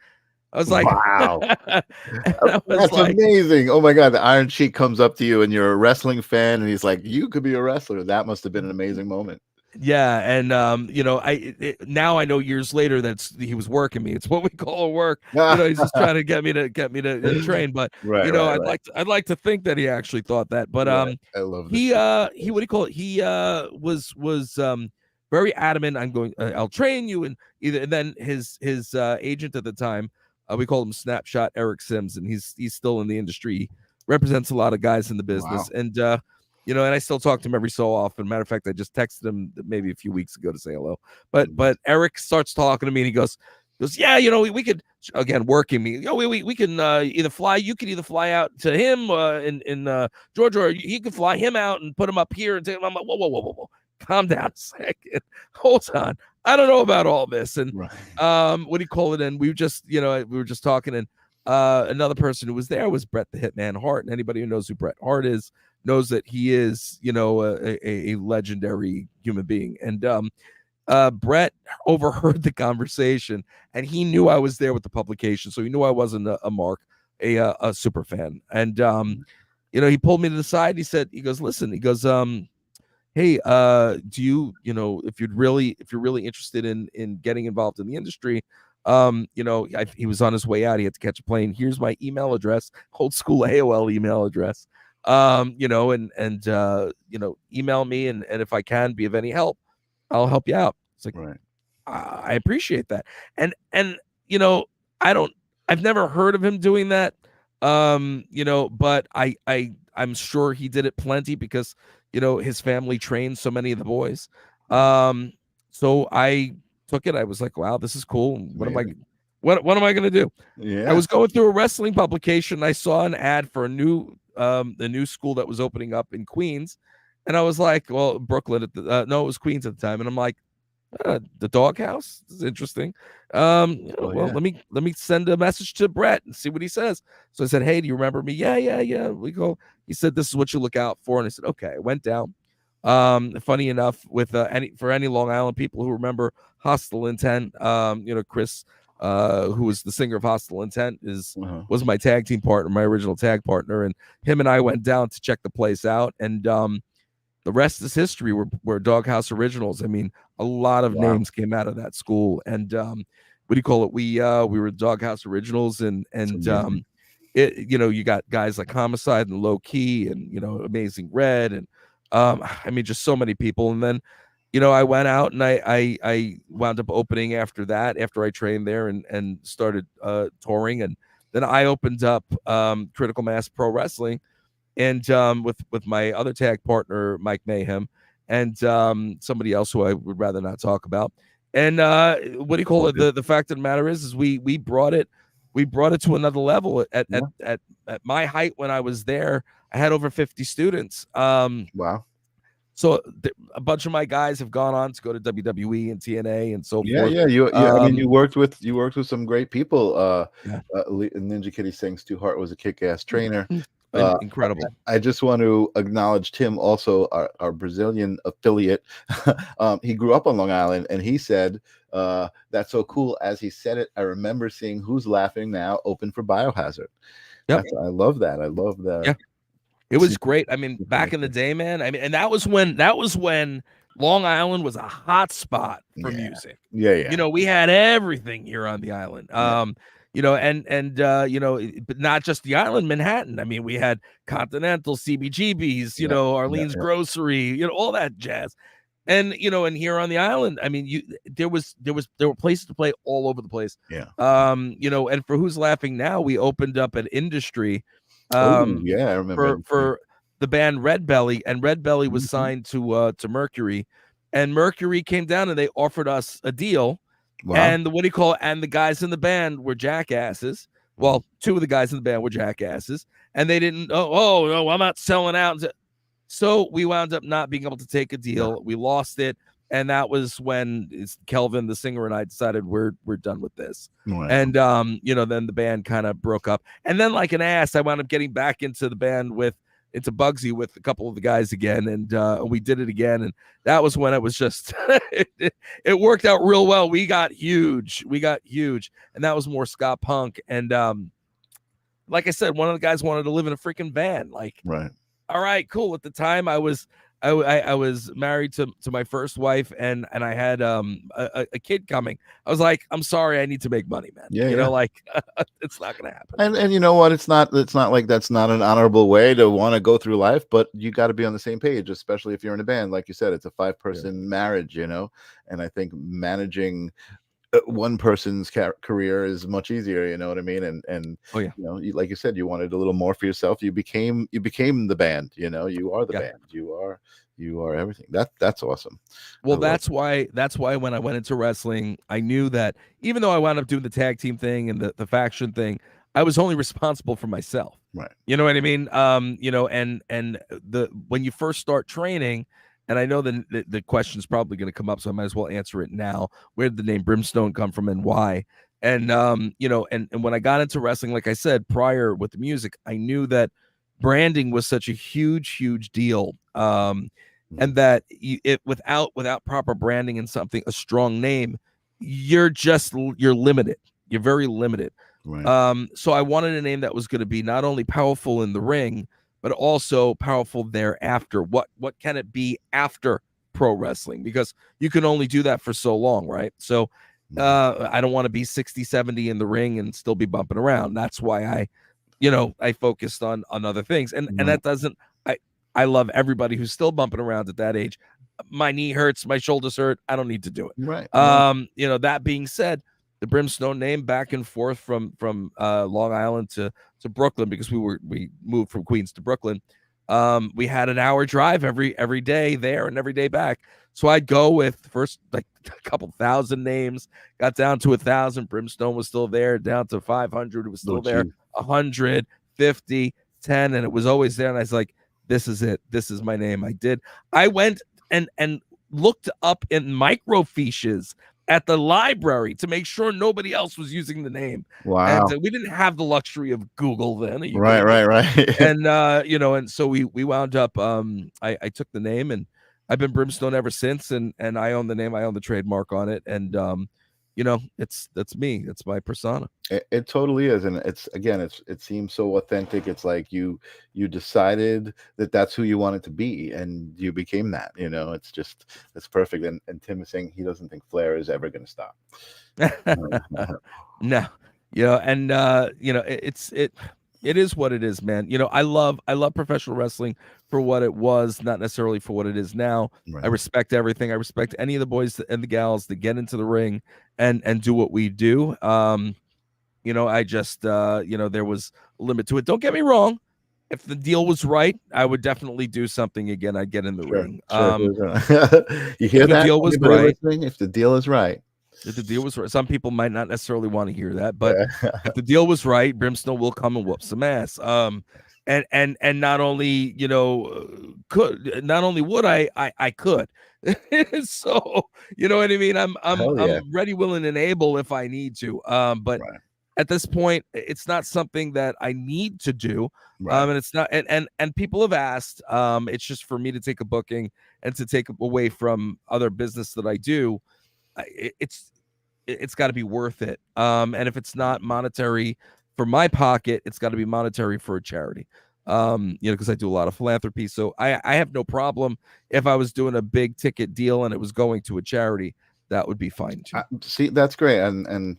I was like, Wow. and I was That's like, amazing. Oh my God. The Iron Sheik comes up to you and you're a wrestling fan and he's like, you could be a wrestler. That must have been an amazing moment. yeah, and now I know years later he was working me. It's what we call a work. He's just trying to get me to train. But Right, right, right. I'd like to think that he actually thought that. But Right. I love this. he what do you call it? He was very adamant. I'm going. I'll train you, and then his agent at the time, we called him Snapshot Eric Sims, and he's still in the industry. He represents a lot of guys in the business, Wow. and and I still talk to him every so often. Matter of fact, I just texted him maybe a few weeks ago to say hello. But Eric starts talking to me, and he goes, yeah, we could, again, working me. We can either fly. You could either fly out to him in Georgia, or he could fly him out and put him up here. And I'm like, whoa, calm down a second, hold on. I don't know about all this. And Right. what do you call it? And we were just talking, and another person who was there was Bret the Hitman Hart. And anybody who knows who Bret Hart is knows that he is, a legendary human being. And Bret overheard the conversation, and he knew I was there with the publication, so he knew I wasn't a mark, a super fan. And he pulled me to the side. He goes, listen. He goes, hey, do you, if you're really interested in getting involved in the industry, he was on his way out. He had to catch a plane. Here's my email address, old school AOL email address. Email me, and if I can be of any help, I'll help you out. It's like, right. I appreciate that. And I've never heard of him doing that. But I'm sure he did it plenty because, his family trained so many of the boys. So I took it. I was like, wow, this is cool. What am I going to do? Yeah. I was going through a wrestling publication. I saw an ad for a new school that was opening up in Queens. And I was like, well, Brooklyn it was Queens at the time. And I'm like, the Doghouse is interesting. Let me send a message to Bret and see what he says. So I said, hey, do you remember me? Yeah. We go. He said, this is what you look out for. And I said, okay. I went down. Funny enough, with any Long Island people who remember Hostile Intent, Chris, who was the singer of Hostile Intent, was my tag team partner, my original tag partner, and him and I went down to check the place out, and the rest is history. We're Doghouse Originals. I mean, a lot of names came out of that school, and what do you call it? We were Doghouse Originals, and you got guys like Homicide and Low Key, and Amazing Red, and I mean, just so many people. And then I went out and I wound up opening after that, after I trained there and started touring, and then I opened up Critical Mass Pro Wrestling, and with my other tag partner Mike Mayhem, and somebody else who I would rather not talk about. And what do you call it? The fact of the matter is we brought it to another level. At my height when I was there, I had over 50 students. Wow. So a bunch of my guys have gone on to go to WWE and TNA and so forth. Yeah. I mean, you worked with some great people. Ninja Kitty saying Stu Hart was a kick-ass trainer. Incredible. I just want to acknowledge Tim, also our Brazilian affiliate. He grew up on Long Island, and he said, that's so cool. As he said it, I remember seeing Who's Laughing Now open for Biohazard. Yep. I love that. I love that. Yeah. It was great. I mean, back in the day, man. I mean, and that was when Long Island was a hot spot for music. Yeah. We had everything here on the island. But not just the island, Manhattan. I mean, we had Continental, CBGB's, Arlene's Grocery, all that jazz. And and here on the island, I mean, there were places to play all over the place. Yeah. And for Who's Laughing Now, we opened up an industry. I remember for the band Red Belly, and Red Belly was signed to Mercury, and Mercury came down and they offered us a deal. Wow. And and the guys in the band were jackasses. Well, two of the guys in the band were jackasses, and they didn't. Oh no, I'm not selling out. So we wound up not being able to take a deal. Yeah. We lost it, and that was when Kelvin, the singer, and I decided we're done with this. Wow. And then the band kind of broke up. And then, like an ass, I wound up getting back into the band with into Bugsy with a couple of the guys again, and we did it again, and that was when it was just it worked out real well. We got huge, and that was more ska punk. And like I said, one of the guys wanted to live in a freaking van. Like, Right. all right, cool. At the time, I was married to my first wife, and I had a kid coming. I was like, I'm sorry, I need to make money, man. Yeah, you yeah. know, like it's not gonna happen. And you know what? It's not like that's not an honorable way to want to go through life, but you got to be on the same page, especially if you're in a band. Like you said, it's a 5-person marriage, you know, and I think managing one person's career is much easier, you know what I mean? And Oh yeah. you know, like you said, you wanted a little more for yourself. You became the band, you know. You are the band. You are everything. That's awesome. Well, that's why when I went into wrestling, I knew that even though I wound up doing the tag team thing and the faction thing, I was only responsible for myself. Right. You know what I mean? You know, and when you first start training, and I know the question's probably going to come up, so I might as well answer it now. Where did the name Brimstone come from and why? And you know, and when I got into wrestling, like I said prior with the music, I knew that branding was such a huge deal. And that without proper branding and something, a strong name, you're limited. You're very limited. Right. So I wanted a name that was going to be not only powerful in the ring, but also powerful thereafter. What can it be after pro wrestling? Because you can only do that for so long, right? So I don't want to be 60, 70 in the ring and still be bumping around. That's why I focused on other things. And that doesn't, I love everybody who's still bumping around at that age. My knee hurts, my shoulders hurt. I don't need to do it. Right. You know, that being said, the Brimstone name back and forth from Long Island to Brooklyn, because we moved from Queens to Brooklyn. We had an hour drive every day there and every day back. So I'd go with first like a couple thousand names, got down to 1,000. Brimstone was still there, down to 500. It was still there, 100, 50, 10, and it was always there. And I was like, this is it. This is my name. I went and looked up in microfiches at the library to make sure nobody else was using the name. Wow. And we didn't have the luxury of Google then. Right. And you know, and so we wound up I took the name, and I've been Brimstone ever since, and I own the name, I own the trademark on it, and you know, that's me. It's my persona. It totally is, and it seems so authentic. It's like you decided that that's who you wanted to be, and you became that. You know, it's perfect. And Tim is saying he doesn't think Flair is ever going to stop. No, you know, and you know, it is what it is, man. You know, I love professional wrestling for what it was, not necessarily for what it is now. Right. I respect everything. I respect any of the boys and the gals that get into the ring and do what we do. You know, I just you know, there was a limit to it. Don't get me wrong. If the deal was right, I would definitely do something again. I'd get in the ring. You hear that? The deal was right. If the deal is right. If the deal was right, some people might not necessarily want to hear that, but if the deal was right, Brimstone will come and whoop some ass. And not only, you know, not only would I could. So, you know what I mean? I'm ready, willing, and able if I need to. But at this point, it's not something that I need to do. And it's not, and people have asked. It's just for me to take a booking and to take away from other business that I do. It's got to be worth it. And if it's not monetary for my pocket, it's got to be monetary for a charity. You know, because I do a lot of philanthropy. So I have no problem if I was doing a big ticket deal and it was going to a charity. That would be fine too. See, that's great, and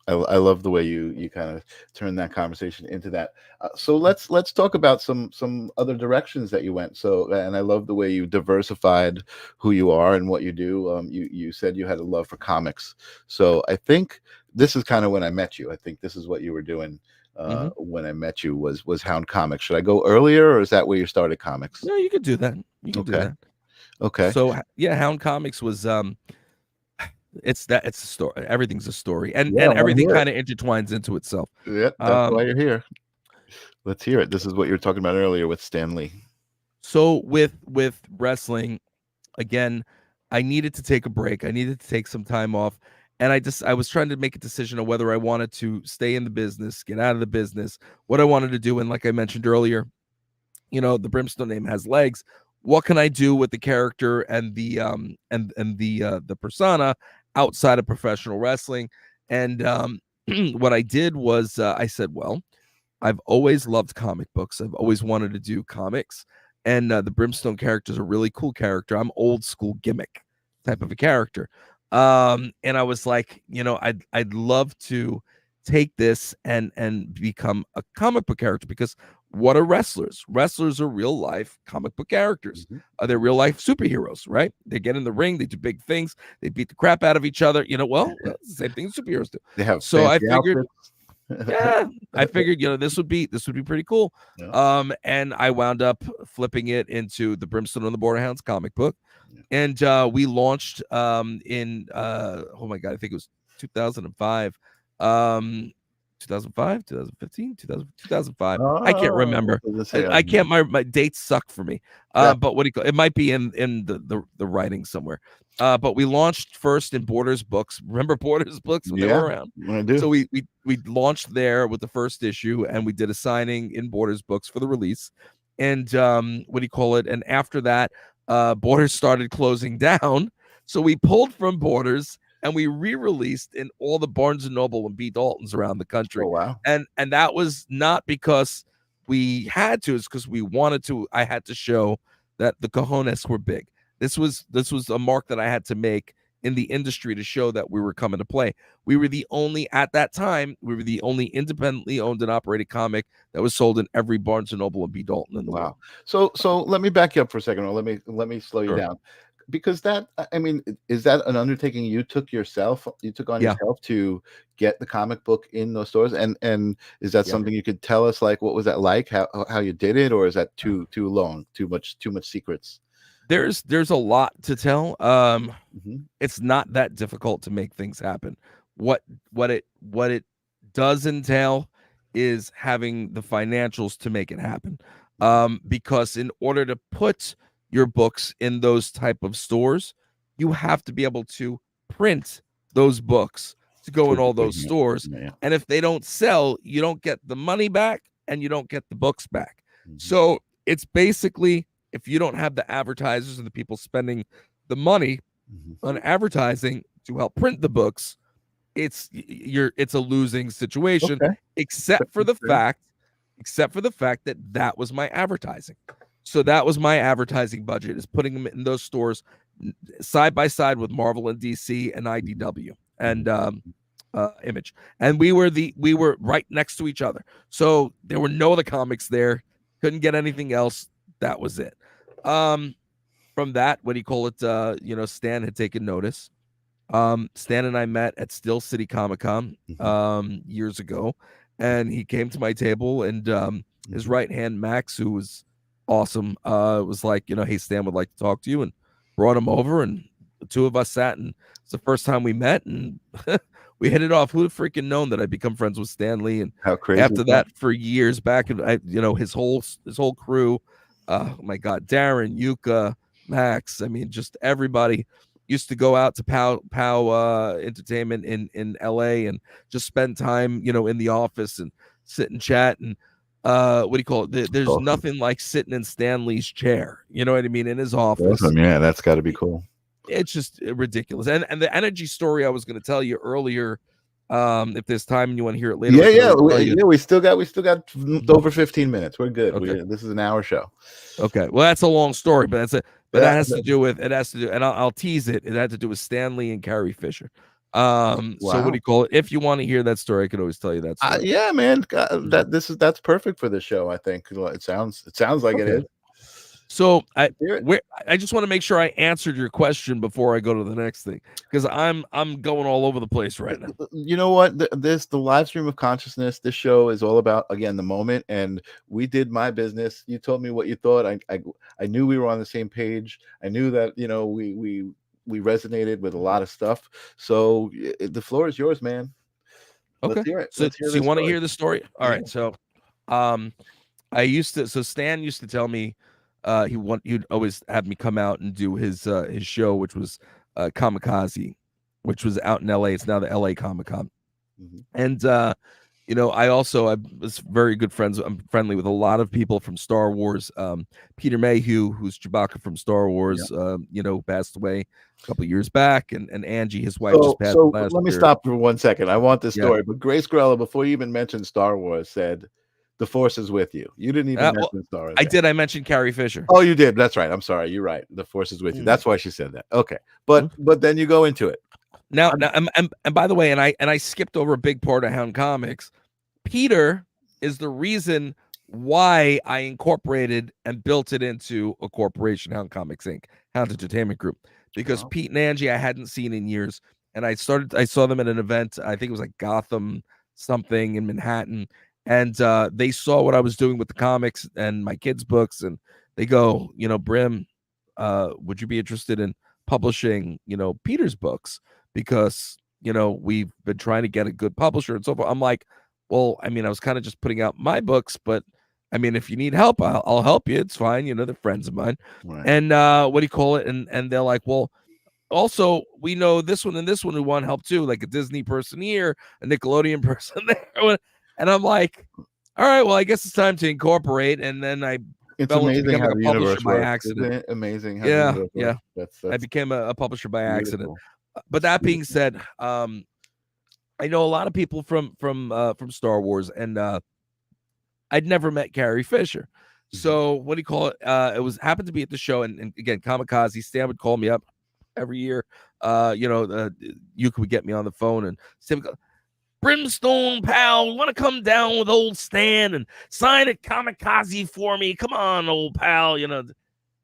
I love the way you kind of turn that conversation into that. So let's talk about some other directions that you went. So, and I love the way you diversified who you are and what you do. You said you had a love for comics. So I think this is kind of when I met you. I think this is what you were doing when I met you was Hound Comics. Should I go earlier, or is that where you started comics? No, you could do that. You can do that. Okay. So yeah, Hound Comics was it's a story. Everything's a story, and everything kind of intertwines into itself. Yeah, that's why you're here. Let's hear it. This is what you were talking about earlier with Stan Lee. So with wrestling, again, I needed to take a break. I needed to take some time off, and I was trying to make a decision on whether I wanted to stay in the business, get out of the business, what I wanted to do. And like I mentioned earlier, the Brimstone name has legs. What can I do with the character and the the persona outside of professional wrestling? And what I did was I said, well, I've always loved comic books. I've always wanted to do comics, and the Brimstone character is a really cool character. I'm old school gimmick type of a character, and I was like, I'd love to take this and become a comic book character, because what are wrestlers? Wrestlers are real life comic book characters. They're real life superheroes, right? They get in the ring, they do big things, they beat the crap out of each other. Well, that's the same thing superheroes do. They have So I fancy figured. outfits. Yeah, I figured, this would be pretty cool. Yeah. And I wound up flipping it into the Brimstone and the Borderhounds comic book. Yeah. And we launched in oh my god, I think it was 2005. 2005, 2015, 2005. I can't remember. I can't. My dates suck for me. But what do you call it? Might be in the writing somewhere. But we launched first in Borders Books. Remember Borders Books when they were around? I do. So we launched there with the first issue, and we did a signing in Borders Books for the release. And what do you call it? And after that, Borders started closing down. So we pulled from Borders and we re-released in all the Barnes and Noble and B. Daltons around the country. Oh, wow. And that was not because we had to, it's because we wanted to. I had to show that the cojones were big. This was a mark that I had to make in the industry to show that we were coming to play. We were the only, at that time, independently owned and operated comic that was sold in every Barnes and Noble and B. Dalton in the world. So let me back you up for a second, or let me slow you down. Because that, I mean, is that an undertaking you took on yourself to get the comic book in those stores? And is that something you could tell us, like, what was that like, how you did it, or is that too long, too much secrets? There's a lot to tell. It's not that difficult to make things happen. What it does entail is having the financials to make it happen. Because in order to put your books in those type of stores, you have to be able to print those books to go in all those stores. And if they don't sell, you don't get the money back and you don't get the books back. So it's basically, if you don't have the advertisers and the people spending the money on advertising to help print the books, it's a losing situation. Except for the fact that was my advertising. So that was my advertising budget, is putting them in those stores side by side with Marvel and DC and IDW and Image. And we were right next to each other. So there were no other comics there. Couldn't get anything else. That was it. From that, what do you call it? Stan had taken notice. Stan and I met at Still City Comic-Con years ago, and he came to my table, and his right hand, Max, who was awesome, was like, hey, Stan would like to talk to you, and brought him over, and the two of us sat, and it's the first time we met, and we hit it off. Who would have freaking known that I'd become friends with Stan Lee? And how crazy after that, for years back, and his whole crew, oh my god, Darren, Yuka, Max, I mean, just everybody used to go out to Pow Entertainment in LA and just spend time, in the office and sit and chat. And what do you call it? There's nothing like sitting in Stan Lee's chair, you know what I mean, in his office. Awesome. Yeah, that's got to be cool. It's just ridiculous. And the energy story I was going to tell you earlier, if there's time and you want to hear it later. We still got over 15 minutes. We're good. Okay. This is an hour show. Okay. Well, that's a long story, but that's it. But that has to do, and I'll tease it. It had to do with Stan Lee and Carrie Fisher. So what do you call it? If you want to hear that story, I could always tell you that story. Yeah, man. That's perfect for the show, I think. It sounds like it is. So I just want to make sure I answered your question before I go to the next thing, because I'm going all over the place right now. You know what? The live stream of consciousness, this show is all about, again, the moment. And we did my business. You told me what you thought. I knew we were on the same page. I knew that we resonated with a lot of stuff. So the floor is yours, man. Okay. Let's hear it. So you want to hear the story? All right. So Stan used to tell me he'd always have me come out and do his show, which was Kamikaze, which was out in LA. It's now the LA Comic-Con. And I was very good friends. I'm friendly with a lot of people from Star Wars. Peter Mayhew, who's Chewbacca from Star Wars, passed away a couple years back, and Angie, his wife, just passed So last let me year. stop for 1 second. I want this Yeah. story, but Grace Grella, before you even mentioned Star Wars, said, "The Force is with you." You didn't even mention Star Wars. I did. I mentioned Carrie Fisher. Oh, you did. That's right. I'm sorry. You're right. The Force is with you. That's why she said that. Okay, but then you go into it. Now, and by the way, and I skipped over a big part of Hound Comics. Peter is the reason why I incorporated and built it into a corporation, Hound Comics Inc., Hound Entertainment Group, because Pete and Angie I hadn't seen in years, and I saw them at an event. I think it was like Gotham something in Manhattan, and they saw what I was doing with the comics and my kids' books, and they go, Brim, would you be interested in publishing, Peter's books? Because we've been trying to get a good publisher and so forth. I'm like, well, I mean, I was kind of just putting out my books, but I mean, if you need help, I'll help you. It's fine. They're friends of mine. Right. And what do you call it? And they're like, well, also we know this one and this one who want help too, like a Disney person here, a Nickelodeon person there. And I'm like, all right, well, I guess it's time to incorporate. And then it's amazing how the universe by works. accident. Isn't it amazing how yeah, the universe yeah. That's I became a publisher by beautiful. accident. But that being said, I know a lot of people from Star Wars, and I'd never met Carrie Fisher. So what do you call it? It happened to be at the show, and again, Kamikaze Stan would call me up every year. You could get me on the phone, and Stan would go, Brimstone, pal, you want to come down with old Stan and sign a Kamikaze for me? Come on, old pal.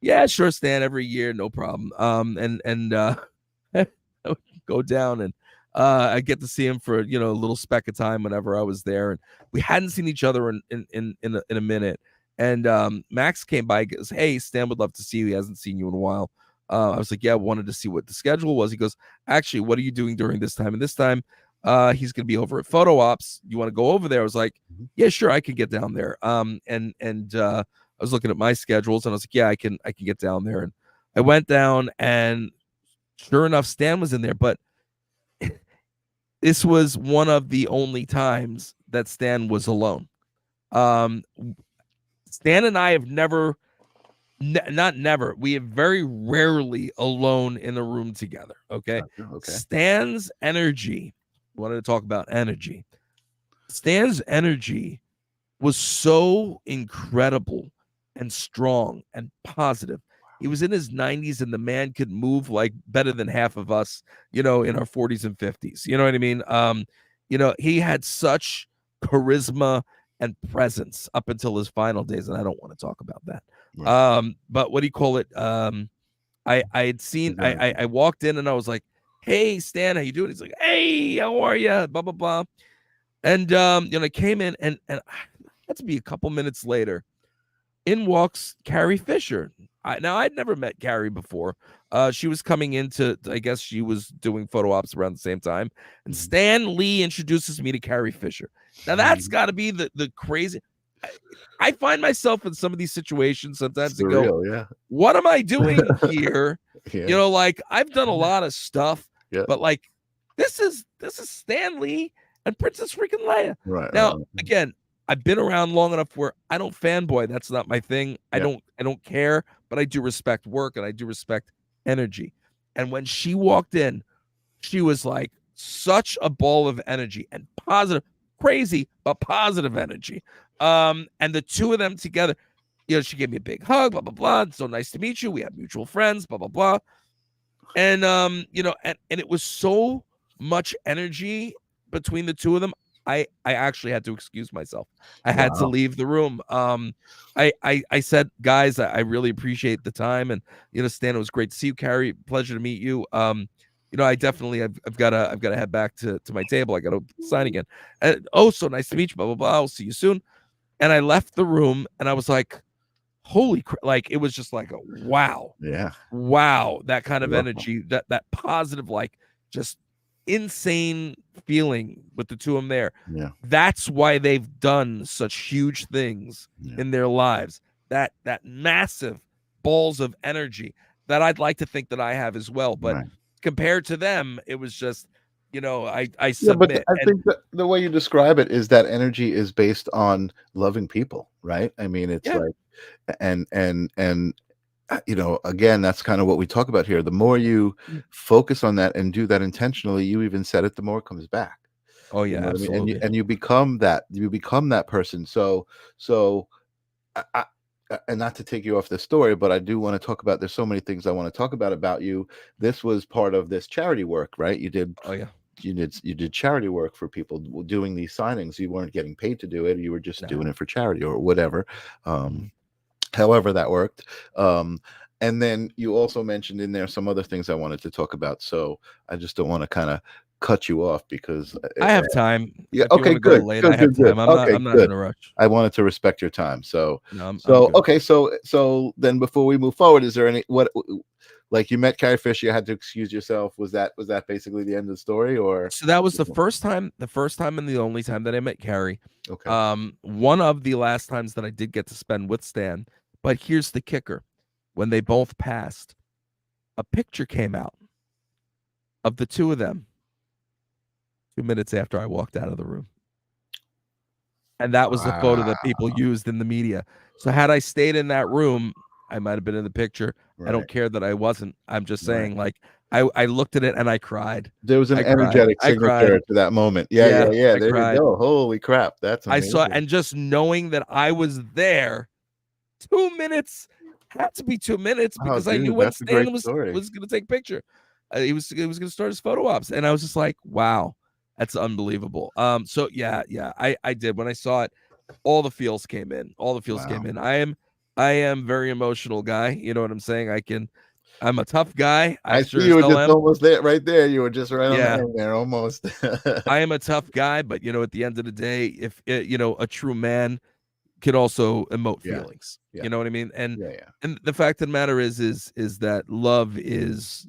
Yeah, sure, Stan. Every year, no problem. I would go down, and I get to see him for a little speck of time whenever I was there, and we hadn't seen each other in a minute. And Max came by, goes, "Hey, Stan would love to see you. He hasn't seen you in a while." I was like, "Yeah, I wanted to see what the schedule was." He goes, "Actually, what are you doing during this time?" And this time, he's going to be over at Photo Ops. You want to go over there? I was like, "Yeah, sure, I can get down there." And I was looking at my schedules, and I was like, "Yeah, I can get down there." And I went down, and sure enough, Stan was in there, but this was one of the only times that Stan was alone. Stan and I have never, not never, we have very rarely alone in a room together. Okay. Stan's energy, I wanted to talk about energy. Stan's energy was so incredible and strong and positive. He was in his 90s, and the man could move like better than half of us, in our 40s and 50s. You know what I mean? He had such charisma and presence up until his final days, and I don't want to talk about that. Right. But what do you call it? I had seen, I walked in, and I was like, "Hey, Stan, how you doing?" He's like, "Hey, how are you?" Blah, blah, blah. And, I came in, and it had to be a couple minutes later. In walks Carrie Fisher. Now, I'd never met Carrie before. She was coming into, I guess she was doing photo ops around the same time. And Stan Lee introduces me to Carrie Fisher. Now, that's got to be the crazy. I find myself in some of these situations sometimes and go, what am I doing here? Like, I've done a lot of stuff, but like, this is Stan Lee and Princess freaking Leia. Right. Now, again, I've been around long enough where I don't fanboy. That's not my thing. I don't care, but I do respect work, and I do respect energy. And when she walked in, she was like such a ball of energy and positive, crazy, but positive energy. And the two of them together, she gave me a big hug, blah, blah, blah. It's so nice to meet you. We have mutual friends, blah, blah, blah. And, and it was so much energy between the two of them. I actually had to excuse myself. I had to leave the room. I said, guys, I really appreciate the time, and Stan, it was great to see you. Carrie, pleasure to meet you. I definitely I've got to head back to my table. I got to sign again. And, so nice to meet you. Blah blah blah. I'll see you soon. And I left the room, and I was like, holy crap! Like, it was just like a wow, wow, that kind of energy, that positive, like, just insane feeling with the two of them there. That's why they've done such huge things in their lives. That massive balls of energy that I'd like to think that I have as well, but compared to them, it was just I Yeah, but submit. I And think that the way you describe it is that energy is based on loving people, right? I mean, it's yeah, like, and again, that's kind of what we talk about here. The more you focus on that and do that intentionally, you even said it, the more it comes back. oh You yeah, know what I mean? And you absolutely. and you become that person. So and not to take you off the story, but I do want to talk about. There's so many things I want to talk about you. This was part of this charity work, right? Oh yeah, You did charity work for people doing these signings. You weren't getting paid to do it. You were just no. doing it for charity or whatever. Mhm. However that worked. And then you also mentioned in there some other things I wanted to talk about. So I just don't want to kind of cut you off because I have time. yeah. If you want Okay. to go Good. late, I Good. have Good. Good. time. I'm not. Okay. I'm not in Good. a rush. I wanted to respect your time. So, No, I'm so good. okay. So then, before we move forward, is there any like you met Carrie Fisher? You had to excuse yourself. Was that basically the end of the story, or So that was the first time, and the only time that I met Carrie. okay? One of the last times that I did get to spend with Stan. But here's the kicker: when they both passed, a picture came out of the two of them 2 minutes after I walked out of the room. And that was the photo Wow. that people used in the media. So had I stayed in that room, I might have been in the picture. I Right. don't care that I wasn't. I'm just Right. saying, like, I looked at it and I cried. There was an I cried. energetic I cried. signature to that moment. Yeah. Yeah. Yeah, Yeah. I There you cried. go. Holy crap. That's I saw, amazing. and just knowing that I was there, 2 minutes had to be 2 minutes Oh, because I knew dude, when that's a great Stan was story. going to take a picture. He was going to start his photo ops, and I was just like, wow, that's unbelievable. So yeah, I did when I saw it. All the feels came in. All the feels Wow. came in. I am very emotional guy. You know what I'm saying? I'm a tough guy. I I see sure you as were hell just am. almost there, right there. You were just right on the Yeah, end there, almost. I am a tough guy, but at the end of the day, if a true man can also emote Yeah. feelings. Yeah. You know what I mean? And Yeah. Yeah. and the fact of the matter is that love is,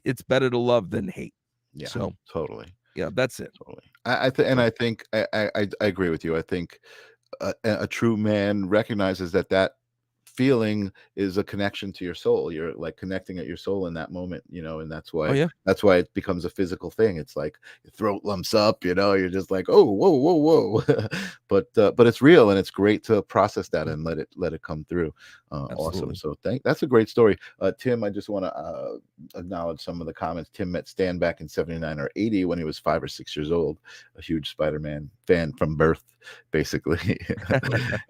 it's better to love than hate. Yeah. So Totally. yeah, that's it. Totally. I think I agree with you. I think a true man recognizes that feeling is a connection to your soul. You're like connecting at your soul in that moment, and that's Oh why yeah, it becomes a physical thing. It's like your throat lumps up, you're just like, oh, whoa, whoa, whoa. But it's real, and it's great to process that and let it come through. Awesome. absolutely. So that's a great story. Tim, I just want to acknowledge some of the comments. Tim met Stan back in 79 or 80 when he was 5 or 6 years old, a huge Spider-Man fan from birth, basically,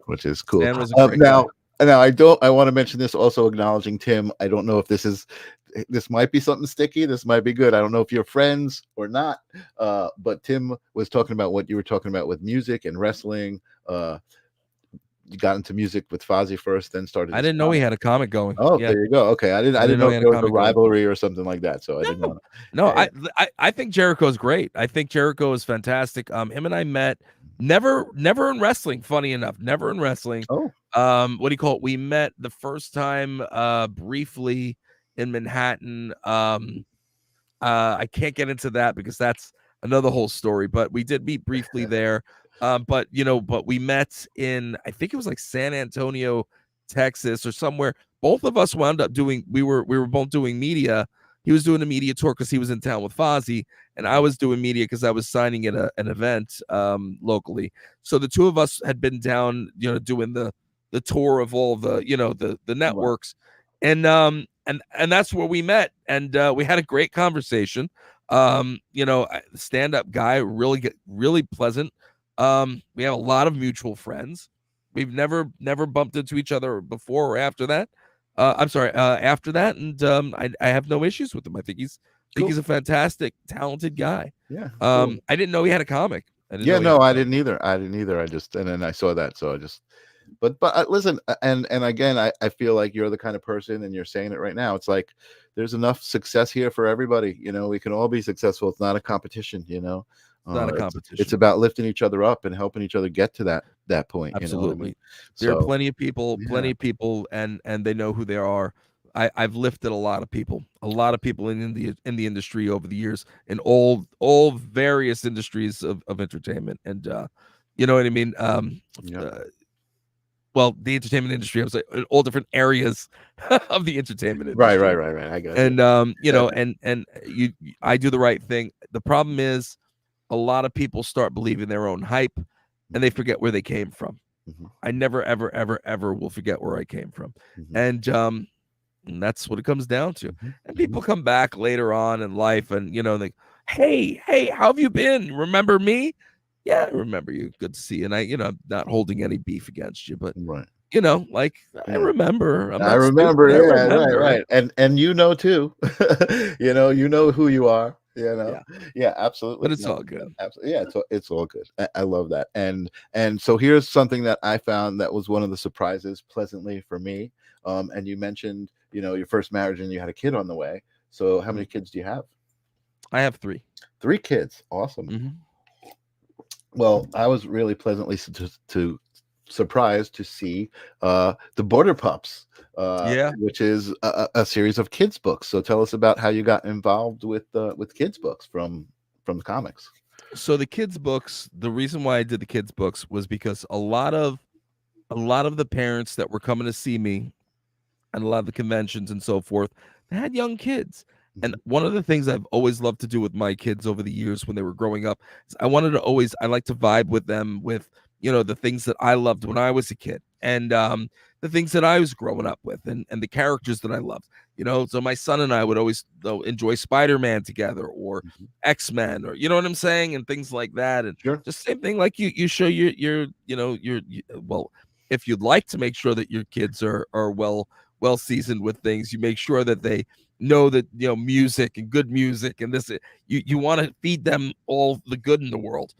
which is cool. Stan was a great guy. Now I want to mention this, also acknowledging Tim. I don't know if this might be something sticky. This might be good. I don't know if you're friends or not. But Tim was talking about what you were talking about with music and wrestling. You got into music with Fozzy first, then started I this didn't know he comic. had a comic going. Oh, Yeah, there you go. Okay, I I didn't didn't know know he if had a there was a comic going. rivalry or something like that. So I didn't No, want to. no, Yeah, I think Jericho's great. I think Jericho is fantastic. Him and I met never in wrestling. Funny enough, never in wrestling. oh, What do you call it? We met the first time briefly in Manhattan. I can't get into that because that's another whole story, but we did meet briefly there. But we met in, I think it was like San Antonio, Texas or somewhere. Both of us wound up doing, we were both doing media. He was doing a media tour because he was in town with Fozzy, and I was doing media because I was signing at an event locally. So the two of us had been down, doing the tour of all the wow. networks, and that's where we met, and we had a great conversation. Stand-up guy, really pleasant. We have a lot of mutual friends. We've never bumped into each other before or after that. I'm sorry, after that, and I have no issues with him. I think Cool. he's a fantastic, talented guy. Yeah, cool. I didn't know he had a comic. I didn't Yeah, know he had no, a I comic. didn't either. I didn't either. I just and then I saw that, so I just. But listen, and again, I feel like you're the kind of person, and you're saying it right now. It's like there's enough success here for everybody. We can all be successful. It's not a competition. It's not a It's competition. about lifting each other up and helping each other get to that point. You know what I mean? Absolutely. There are So plenty yeah, of people, and they know who they are. I've lifted a lot of people in the industry over the years, in all various industries of entertainment, and you know what I mean. yeah, Uh, well, the entertainment industry, I was like, in all different areas of the entertainment right, right, industry, right, right. I got you. and and I do the right thing. the problem is a lot of people start believing their own hype and they forget where they came from. I never, ever, ever, ever will forget where I came from. And that's what it comes down to. And people come back later on in life and, they, hey, how have you been? Remember me? Yeah, I remember you. Good to see you. And I'm not holding any beef against you, but Right. I remember. I remember. Yeah, right. And too. you know who you are. Yeah, absolutely. But it's all good. Absolutely. Yeah, it's all good. I love that. And so here's something that I found that was one of the surprises pleasantly for me. And you mentioned, your first marriage and you had a kid on the way. So how many kids do you have? I have 3. 3 kids. Awesome. Well, I was really pleasantly surprised to see the Border Pups, which is a series of kids books. So tell us about how you got involved with kids books from the comics. So the kids books, the reason why I did the kids books was because a lot of the parents that were coming to see me and a lot of the conventions and so forth, they had young kids. And one of the things I've always loved to do with my kids over the years when they were growing up is I like to vibe with them with, the things that I loved when I was a kid and the things that I was growing up with and the characters that I loved, so my son and I would always enjoy Spider-Man together or X-Men or, you know what I'm saying? And things like that. And just same thing, like you show your well, if you'd like to make sure that your kids are well seasoned with things, you make sure that they know that music and good music and this you want to feed them all the good in the world.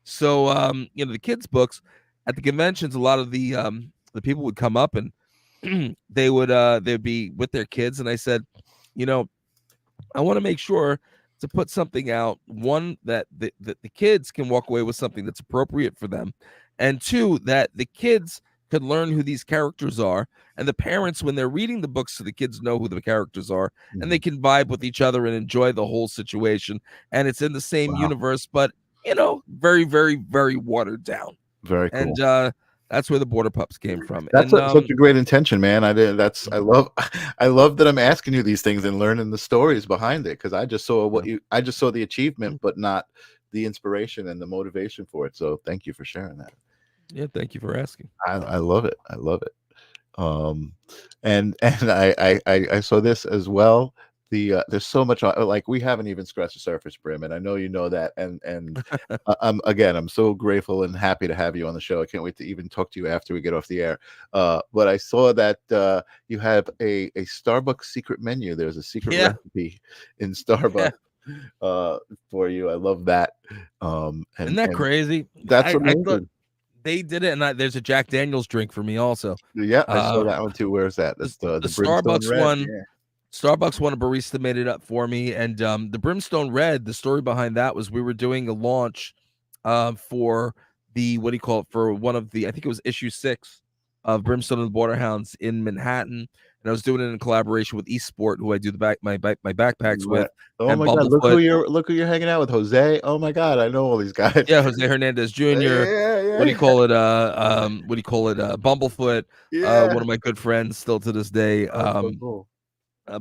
So the kids books at the conventions, a lot of the people would come up and they'd be with their kids, and I said, I want to make sure to put something out, one that the kids can walk away with something that's appropriate for them, and 2, that the kids could learn who these characters are, and the parents, when they're reading the books, so the kids know who the characters are, and they can vibe with each other and enjoy the whole situation. And it's in the same universe, but very, very, very watered down. Very cool. And that's where the Border Pups came from. That's such a great intention, man. I love that I'm asking you these things and learning the stories behind it, because I just saw I just saw the achievement, but not the inspiration and the motivation for it. So thank you for sharing that. Yeah, thank you for asking. I love it. I love it. And I saw this as well. There's so much like we haven't even scratched the surface, Brim, and I know you know that. And I'm so grateful and happy to have you on the show. I can't wait to even talk to you after we get off the air. But I saw that you have a Starbucks secret menu. There's a secret recipe in Starbucks. For you. I love that. Isn't that crazy? That's amazing. I thought they did it, and there's a Jack Daniels drink for me also. Yeah, I saw that one too. Where's that? That's the Starbucks Red. one. Yeah. Starbucks one, a barista made it up for me, and the Brimstone Red. The story behind that was we were doing a launch for the for one of the, I think it was issue 6 of Brimstone and the Borderhounds in Manhattan. And I was doing it in collaboration with eSport, who I do my backpacks with. Oh my God! Look who you're hanging out with, Jose. Oh my God, I know all these guys. Yeah, Jose Hernandez Jr. Yeah. What do you call it? Bumblefoot. Yeah. One of my good friends still to this day. So cool.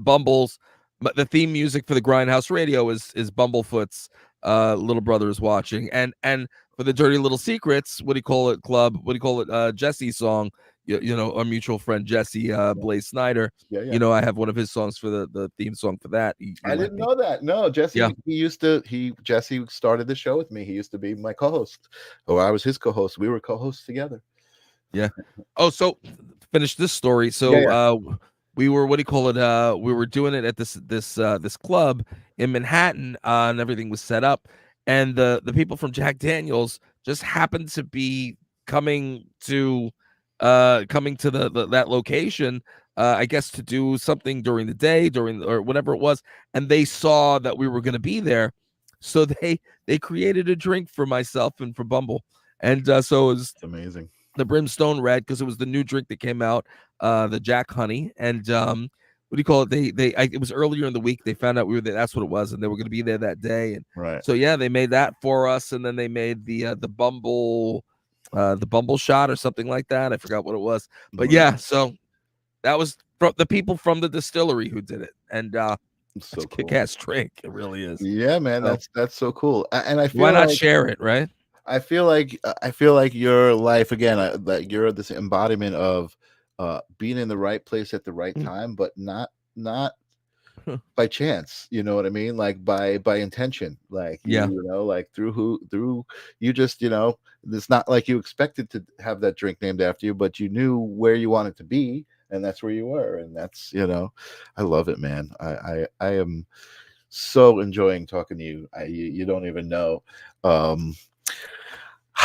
Bumbles. But the theme music for the Grindhouse Radio is Bumblefoot's little brother is watching, and for the Dirty Little Secrets, club, Jesse's song. Our mutual friend Jesse Blaze Snyder. Yeah. I have one of his songs for the theme song for that. I didn't know that. No, Jesse. Yeah. Jesse started the show with me. He used to be my co-host, or I was his co-host. We were co-hosts together. Yeah. Oh, so finish this story. So we were we were doing it at this club in Manhattan, and everything was set up, and the people from Jack Daniels just happened to be coming to that location, I guess to do something during the day, or whatever it was, and they saw that we were going to be there, so they created a drink for myself and for Bumble, and so it was amazing. The Brimstone Red, because it was the new drink that came out, the Jack Honey, and it was earlier in the week. They found out we were there. That's what it was, and they were going to be there that day, and right. So they made that for us, and then they made the Bumble. The Bumble shot or something like that. I forgot what it was, but so that was the people from the distillery who did it, and It's That's so a cool. kick-ass drink. It really is. Yeah, man, So that's so cool. And I why feel not like share it, right? I feel like your life again, that you're this embodiment of being in the right place at the right time, but not by chance. You know what I mean? Like by intention. Like Yeah. you know, like through you just it's not like you expected to have that drink named after you, but you knew where you wanted to be, and that's where you were, and that's I love it, man. I am so enjoying talking to you. You don't even know. Um,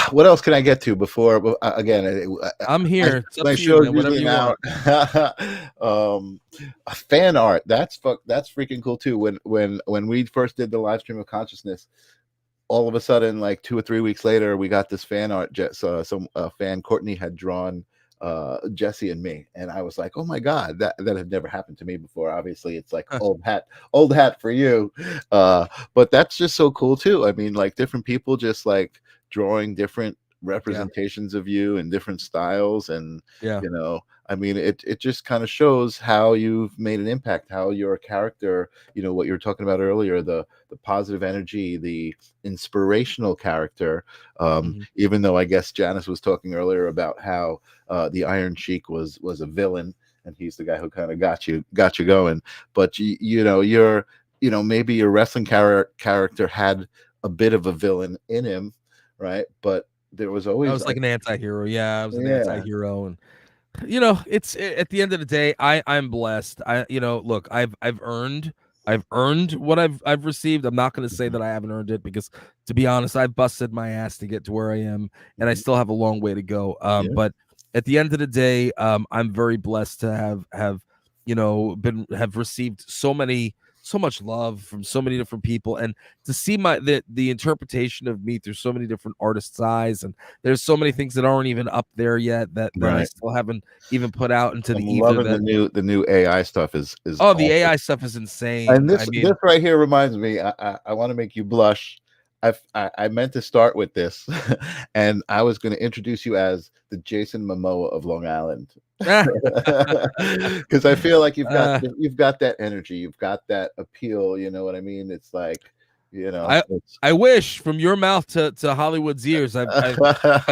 what else can I get to before? Again, I'm here. It's up my to you, show's man. Whatever usually an you hour. want. Fan art. That's freaking cool too. When we first did the live stream of consciousness, all of a sudden, like 2 or 3 weeks later, we got this fan art. Some fan Courtney had drawn Jesse and me, and I was like, oh my god, that had never happened to me before. Obviously it's like old hat for you, but that's just so cool too. I mean, like different people just like drawing different representations of you in different styles, and Yeah. I mean, it just kind of shows how you've made an impact, how your character, what you were talking about earlier, the positive energy, the inspirational character. Mhm. Even though I guess Janice was talking earlier about how the Iron Sheik was a villain, and he's the guy who kind of got you going. But maybe your wrestling character had a bit of a villain in him, right? But there was I always was like an anti-hero. Yeah, I was an yeah, anti-hero, and it's at the end of the day, I'm blessed. Look, I've earned what I've received. I'm not going to say that I haven't earned it, because to be honest, I've busted my ass to get to where I am, and I still have a long way to go. yeah, But at the end of the day, I'm very blessed to have received so much love from so many different people, and to see the interpretation of me through so many different artists' eyes. And there's so many things that aren't even up there yet that I right. still haven't even put out into I'm the ether. loving That the new AI stuff is Oh, the awesome. AI stuff is And insane. I this mean, right here reminds me. I want to make you blush. I meant to start with this, and I was going to introduce you as the Jason Momoa of Long Island, because I feel like uh, you've got that energy, you've got that appeal. You know what I mean? It's like I it's I wish, from your mouth to Hollywood's ears. I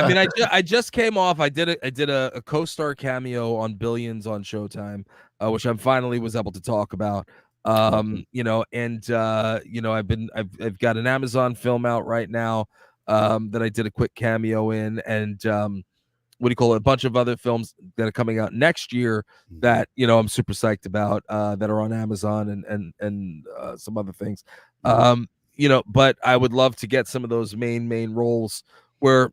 mean, I just came off. I did a co-star cameo on Billions on Showtime, which I'm finally was able to talk about. awesome. I've got an Amazon film out right now, that I did a quick cameo in, and what do you call it? A bunch of other films that are coming out next year that I'm super psyched about, that are on Amazon, and some other things. But I would love to get some of those main roles where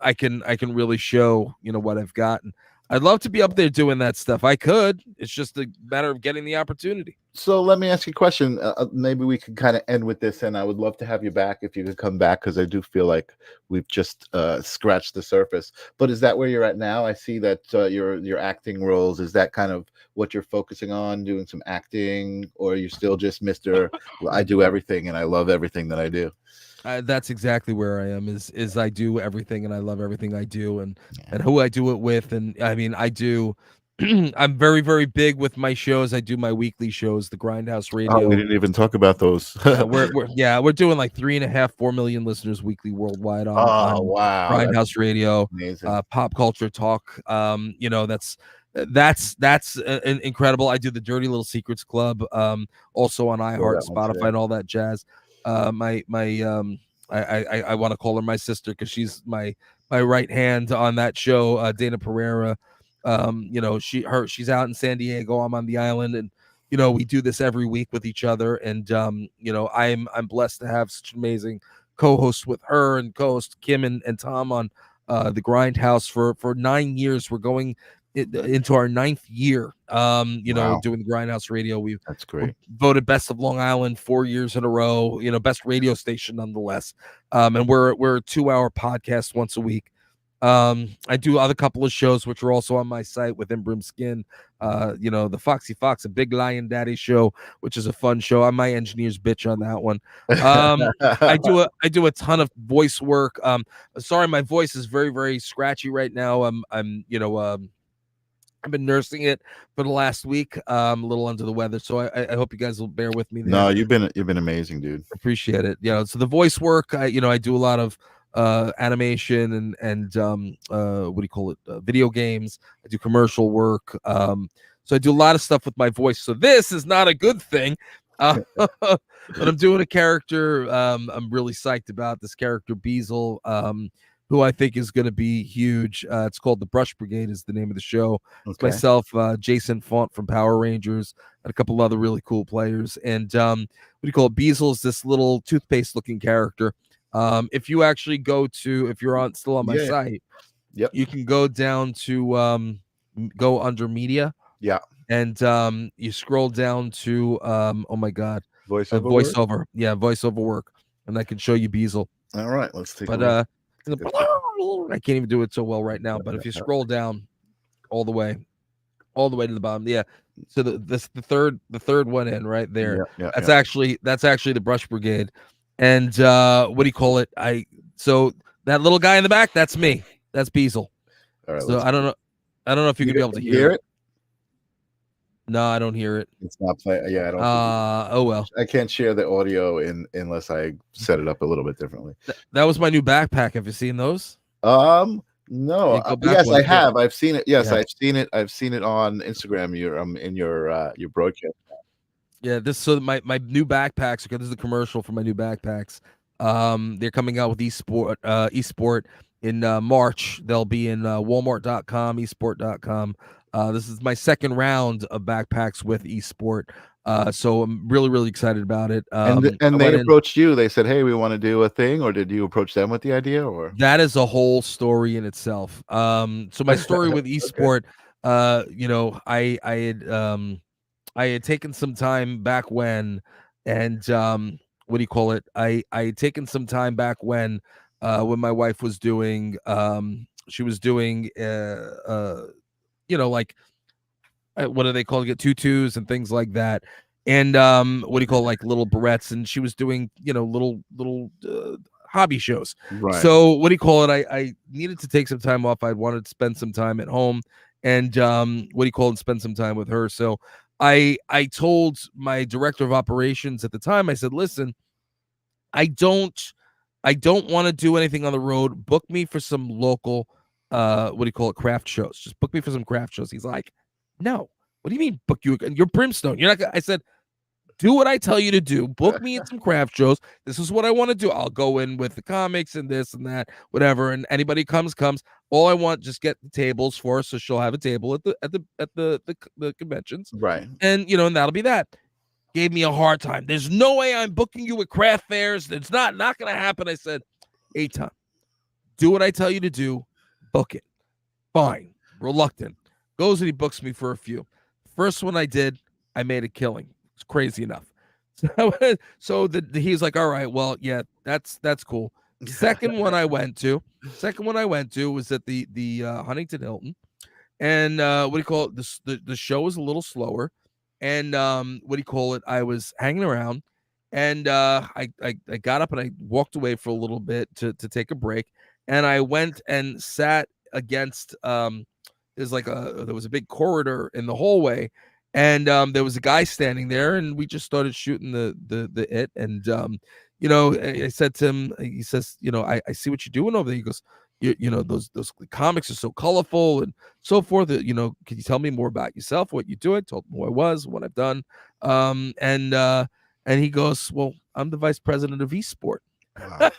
I can really show what I've got. And I'd love to be up there doing that stuff. I could. It's just a matter of getting the opportunity. So let me ask you a question. Maybe we could kind of end with this, and I would love to have you back if you could come back, because I do feel like we've just scratched the surface. But is that where you're at now? I see that your acting roles, is that kind of what you're focusing on, doing some acting, or are you still just Mr. Well, I do everything and I love everything that I do? That's exactly where I am. Is I do everything and I love everything I do, and Yeah. who I do it with. And I mean, I do. I'm very, very big with my shows. I do my weekly shows, the Grindhouse Oh, we Radio. didn't even talk about those. We're doing like 3.5-4 million listeners weekly worldwide on Oh, wow, that's Grindhouse Radio, amazing. pop culture talk. That's incredible. I do the Dirty Little Secrets Club, also on Saw iHeart, that one Spotify, today. and all that jazz. My I want to call her my sister, because she's my right hand on that show, Dana Pereira. She's out in San Diego. I'm on the island, and we do this every week with each other. And I'm blessed to have such amazing co-hosts with her, and co-host Kim and Tom on the Grindhouse for 9 years. We're going into our 9th year, Wow, doing the Grindhouse Radio. that's We're great. voted best of Long Island 4 years in a row, best radio station nonetheless. And we're a 2-hour podcast once a week. I do other couple of shows which are also on my site within Brimstone. The Foxy Fox, a Big Lion Daddy show, which is a fun show. I'm my engineer's bitch on that one. I do a ton of voice work. Sorry, my voice is very, very scratchy right now. I've been nursing it for the last week. I'm a little under the weather, so I hope you guys will bear with me there. No, you've been amazing, dude. Appreciate it. So the voice work, I do a lot of animation and what do you call it? Video games. I do commercial work. So I do a lot of stuff with my voice. So this is not a good thing. But I'm doing a character I'm really psyched about. This character Beazle, who I think is going to be huge. It's called The Brush Brigade is the name of the show. It's Okay. myself, Jason Font from Power Rangers, and a couple other really cool players. And what do you call it? Beazle is this little toothpaste looking character. If you actually go to, if you're still on my site, yep, you can go down to go under media. Yeah. And you scroll down to oh my god, voiceover. Yeah, voiceover work, and I can show you Beazle. All right, let's take a look. I can't even do it so well right now, but if you scroll down all the way to the bottom, so the third one in right there, that's actually the Brush Brigade. And what do you call it? So that little guy in the back, that's me. That's Beazle. All right, so I don't know if you can be able to hear it. No, I don't hear it. It's not playing. Yeah, I don't. Oh well. I can't share the audio unless I set it up a little bit differently. That was my new backpack. Have you seen those? No. Yes, I have. I've seen it. Yes, Yeah. I've seen it on Instagram. In your broadcast. Yeah, my new backpacks. Okay, this is a commercial for my new backpacks. They're coming out with eSport in March. They'll be in Walmart.com, eSport.com. This is my second round of backpacks with eSport. So I'm really, really excited about it. And they approached you. They said, "Hey, we want to do a thing," or did you approach them with the idea? Or that is a whole story in itself. So my story with eSport, I had taken some time back when, and what do you call it? I had taken some time back when my wife was doing, she was doing, like, what do they call it? Tutus and things like that. And what do you call it? Like little barrettes. And she was doing, little hobby shows. Right. So what do you call it? I needed to take some time off. I wanted to spend some time at home and what do you call it? Spend some time with her. So I told my director of operations at the time, I said, listen, I don't want to do anything on the road. Book me for some local, what do you call it? Craft shows. Just book me for some craft shows. He's like, no, what do you mean book you? You're Brimstone. You're not gonna, I said, do what I tell you to do. Book me in some craft shows. This is what I want to do. I'll go in with the comics and this and that, whatever. And anybody comes. All I want, just get the tables for her, so she'll have a table at the conventions. Right. And and that'll be that. Gave me a hard time. There's no way I'm booking you at craft fairs. It's not gonna happen. I said, Eitan, do what I tell you to do. Book it. Fine. Reluctant. Goes and he books me for a few. First one I did, I made a killing. It's crazy enough. So he's like, all right, well, yeah, that's cool. Second one I went to was at the Huntington Hilton, and what do you call it? The show was a little slower, and what do you call it? I was hanging around, and I got up and I walked away for a little bit to take a break, and I went and sat against there was a big corridor in the hallway. And there was a guy standing there, and we just started shooting the it. And I said to him, he says, I see what you're doing over there. He goes, those comics are so colorful and so forth. Can you tell me more about yourself, what you do? I told him who I was, what I've done. And he goes, well, I'm the vice president of eSport. Wow.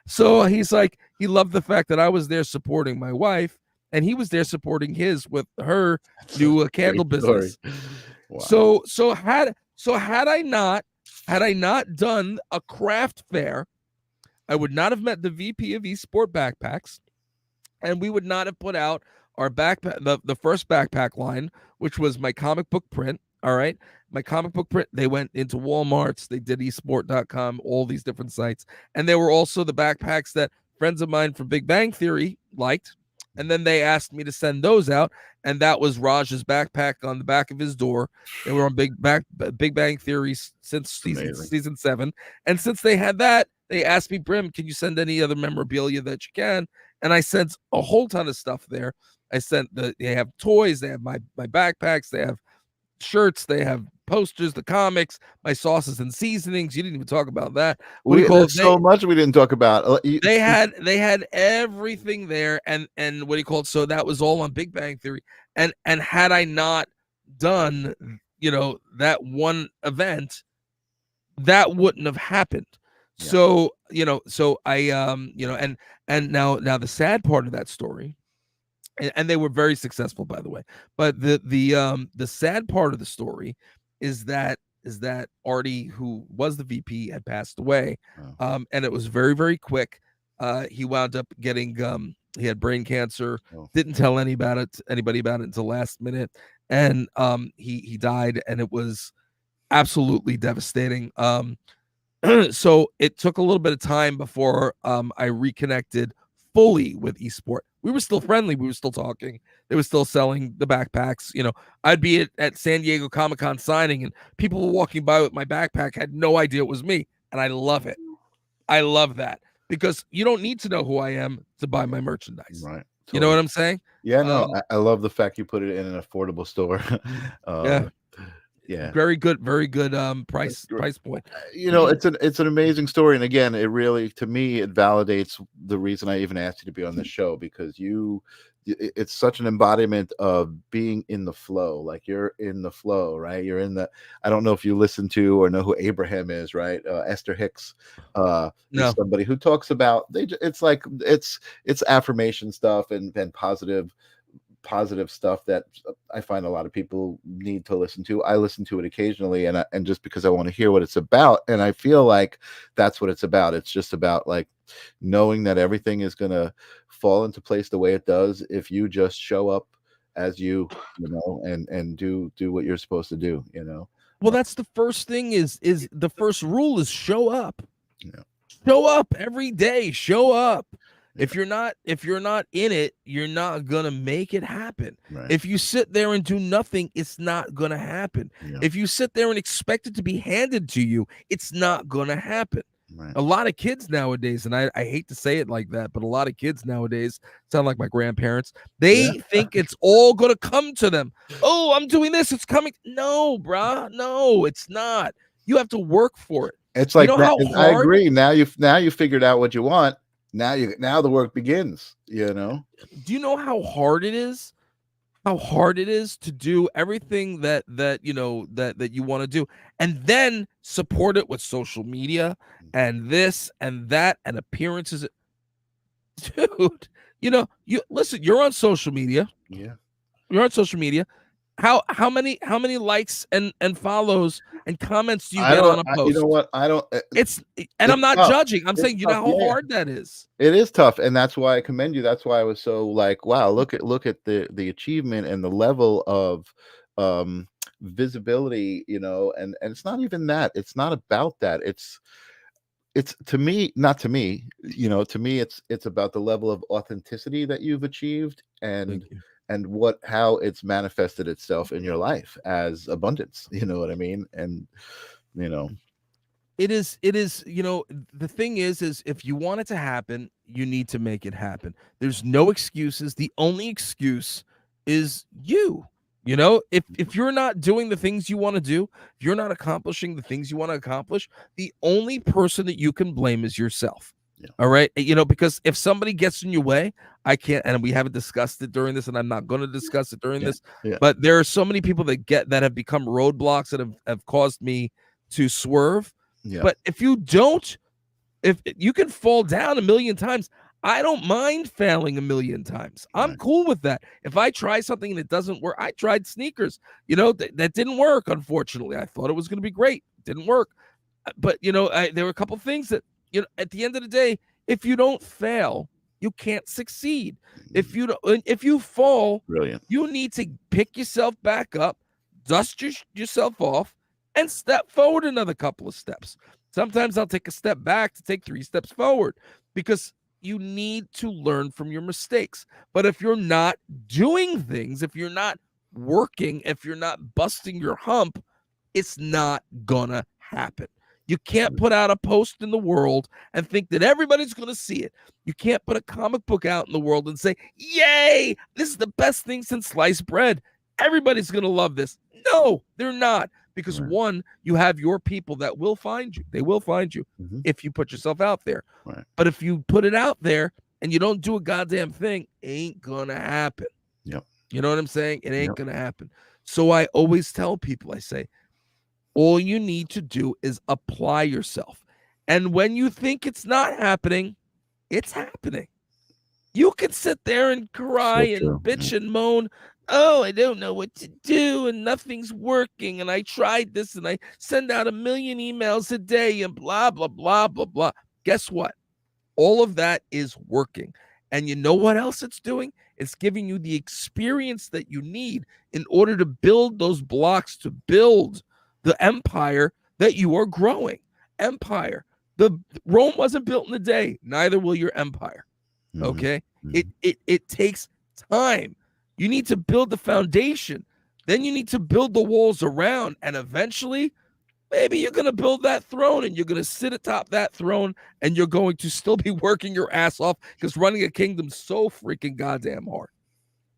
So he's like, he loved the fact that I was there supporting my wife. And he was there supporting his with her new candle business. Wow. So had I not done a craft fair, I would not have met the VP of eSport backpacks, and we would not have put out our backpack, the first backpack line, which was my comic book print. All right, my comic book print. They went into Walmart's. They did eSport.com, all these different sites, and there were also the backpacks that friends of mine from Big Bang Theory liked. And then they asked me to send those out, and that was Raj's backpack on the back of his door. They were on Big Bang Theory since season 7, and since they had that, they asked me, Brim, can you send any other memorabilia that you can? And I sent a whole ton of stuff there. They have toys, they have my backpacks, they have shirts, they have posters, the comics, my sauces and seasonings. You didn't even talk about that. There's so much we didn't talk about. They had everything there, and what do you call it? So that was all on Big Bang Theory. And had I not done, that one event, that wouldn't have happened. Yeah. So I and now the sad part of that story, and they were very successful, by the way, but the sad part of the story is that Artie, who was the VP, had passed away. And it was very, very quick. He wound up getting he had brain cancer. Didn't tell anybody about it until last minute, and he died, and it was absolutely devastating. So it took a little bit of time before I reconnected fully with eSport. We were still friendly. We were still talking. They were still selling the backpacks. I'd be at San Diego Comic-Con signing, and people were walking by with my backpack, had no idea it was me. And I love it. I love that, because you don't need to know who I am to buy my merchandise. Right. Totally. You know what I'm saying? Yeah, no, I love the fact you put it in an affordable store. Yeah. Very good price point. It's an amazing story, and again, it really, to me, it validates the reason I even asked you to be on the show, because it's such an embodiment of being in the flow. Like, you're in the flow, right? You're in the, I don't know if you listen to or know who Abraham is, right? Esther Hicks is somebody who talks about, it's affirmation stuff and positive stuff that I find a lot of people need to listen to. I listen to it occasionally, and just because I want to hear what it's about, and I feel like that's what it's about. It's just about, like, knowing that everything is going to fall into place the way it does if you just show up as you and do what you're supposed to do. Well, that's the first thing. Is the first rule is show up. Show up every day. Show up. If you're not in it, you're not gonna make it happen. Right. If you sit there and do nothing, it's not gonna happen. Yeah. If you sit there and expect it to be handed to you, it's not gonna happen. Right. A lot of kids nowadays, and I hate to say it like that, but a lot of kids nowadays sound like my grandparents. They think it's all gonna come to them. Oh, I'm doing this, it's coming. No, bruh, no, it's not. You have to work for it. It's like, I agree. Now you figured out what you want. Now the work begins. Do you know how hard it is? How hard it is to do everything that you want to do, and then support it with social media and this and that and appearances. Dude, you listen. You're on social media. Yeah, you're on social media. How many likes and follows and comments do you get on a post? You know what? I don't. I'm not tough. I'm it's saying, tough. How hard that is. It is tough, and that's why I commend you. That's why I was so like, wow, look at the achievement and the level of visibility, and it's not even that. It's not about that. It's to me, not to me, to me, it's about the level of authenticity that you've achieved, and how it's manifested itself in your life as abundance. You know what I mean? And it is the thing is if you want it to happen, you need to make it happen. There's no excuses. The only excuse is you. If you're not doing the things you want to do, if you're not accomplishing the things you want to accomplish, the only person that you can blame is yourself. Yeah. All right. Because if somebody gets in your way, I can't, and we haven't discussed it during this, and I'm not going to discuss it during this, but there are so many people that have become roadblocks that have caused me to swerve. Yeah. But if you can fall down 1,000,000 times, I don't mind failing 1,000,000 times. I'm cool with that. If I try something and it doesn't work, I tried sneakers, that didn't work. Unfortunately, I thought it was going to be great. It didn't work. But, there were a couple things that, at the end of the day, if you don't fail, you can't succeed. If you fall, brilliant. You need to pick yourself back up, dust yourself off, and step forward another couple of steps. Sometimes I'll take a step back to take 3 steps forward, because you need to learn from your mistakes. But if you're not doing things, if you're not working, if you're not busting your hump, it's not gonna happen. You can't put out a post in the world and think that everybody's going to see it. You can't put a comic book out in the world and say, yay, this is the best thing since sliced bread. Everybody's going to love this. No, they're not. Because Right. one, you have your people that will find you. They will find you if you put yourself out there. Right. But if you put it out there and you don't do a goddamn thing, ain't going to happen. Yep. You know what I'm saying? It ain't going to happen. So I always tell people, I say, all you need to do is apply yourself. And when you think it's not happening, it's happening. You can sit there and cry and bitch and moan. Oh, I don't know what to do and nothing's working. And I tried this and I send out 1 million emails a day and blah, blah, blah, blah, blah. Guess what? All of that is working. And you know what else it's doing? It's giving you the experience that you need in order to build those blocks, to build the empire that you are growing. Empire. The Rome wasn't built in a day. Neither will your empire. Okay? It takes time. You need to build the foundation. Then you need to build the walls around. And eventually, maybe you're going to build that throne and you're going to sit atop that throne and you're going to still be working your ass off because running a kingdom's so freaking goddamn hard.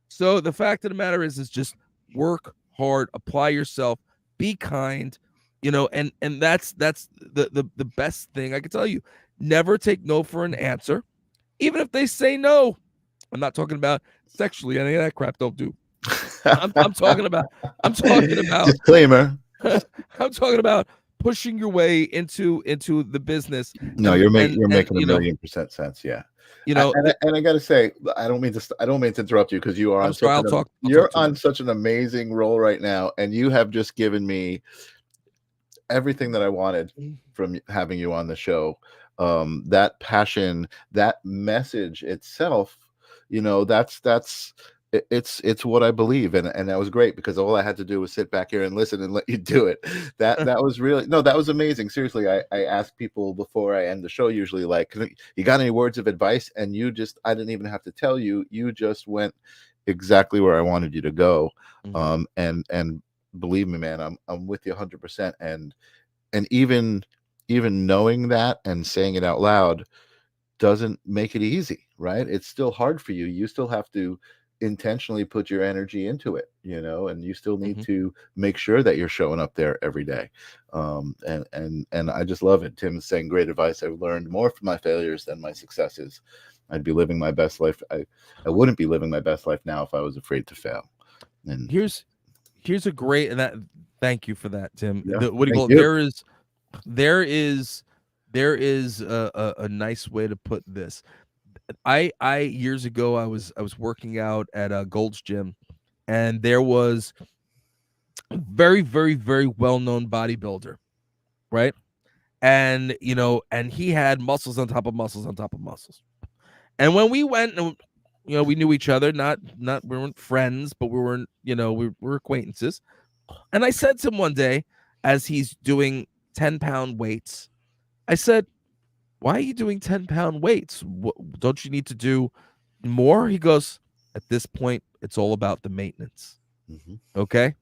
So the fact of the matter is just work hard, apply yourself, be kind, you know, and that's the best thing I can tell you. Never take no for an answer. Even if they say no. I'm not talking about sexually, any of that crap don't do. I'm talking about disclaimer. I'm talking about pushing your way into the business. No, you're making a 1,000,000% sense. Yeah. You know, and I gotta say, I don't mean to interrupt you because you are on such an amazing roll right now, and you have just given me everything that I wanted from having you on the show. That passion, that message itself, you know, it's what I believe, and that was great because all I had to do was sit back here and listen and let you do it. That was really that was amazing. Seriously, I ask people before I end the show usually, like, you got any words of advice? And I didn't even have to tell you. You just went exactly where I wanted you to go. And believe me, man, I'm with you 100%. And even knowing that and saying it out loud doesn't make it easy, right? It's still hard for you. You still have to intentionally put your energy into it, you know, and you still need to make sure that you're showing up there every day. And I just love it. Tim is saying great advice. I've learned more from my failures than my successes. I'd be living my best life. I wouldn't be living my best life now if I was afraid to fail. And here's a great, and that, thank you for that, Tim. Yeah, What do you call it? There is a nice way to put this. I years ago I was working out at a Gold's Gym, and there was a very, very, very well-known bodybuilder, right? And you know, and he had muscles on top of muscles on top of muscles. And when we went, and you know, we knew each other, not we weren't friends, but we weren't, you know, we were acquaintances. And I said to him one day, as he's doing 10-pound weights, I said, why are you doing 10-pound weights? Don't you need to do more? He goes, at this point, it's all about the maintenance. Okay?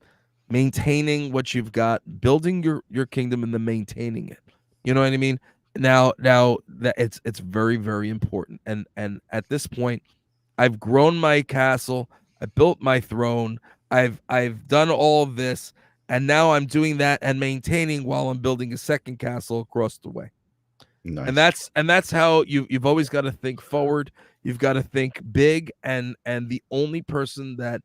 Maintaining what you've got, building your kingdom and then maintaining it. You know what I mean? Now that it's very, very important. And at this point, I've grown my castle, I built my throne, I've done all of this, and now I'm doing that and maintaining while I'm building a second castle across the way. Nice. And that's how you've always got to think forward. You've got to think big, and the only person that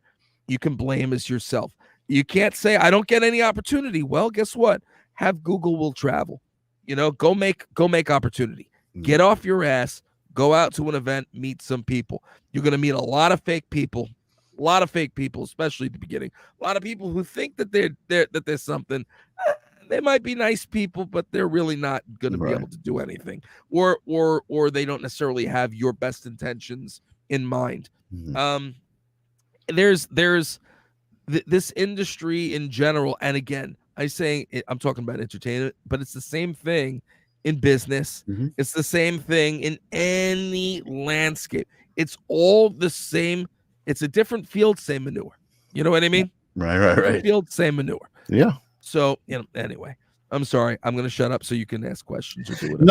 you can blame is yourself. You can't say I don't get any opportunity. Well, guess what? Have Google will travel. You know, go make opportunity. Get off your ass. Go out to an event. Meet some people. You're gonna meet a lot of fake people. A lot of fake people, especially at the beginning. A lot of people who think that there's something. They might be nice people, but they're really not going to be able to do anything, or they don't necessarily have your best intentions in mind. There's this industry in general, and again, I'm talking about entertainment, but it's the same thing in business. It's the same thing in any landscape. It's all the same. It's a different field, same manure. You know what I mean? Right. Field, same manure. Yeah. So, you know, anyway, I'm sorry. I'm going to shut up so you can ask questions or do whatever.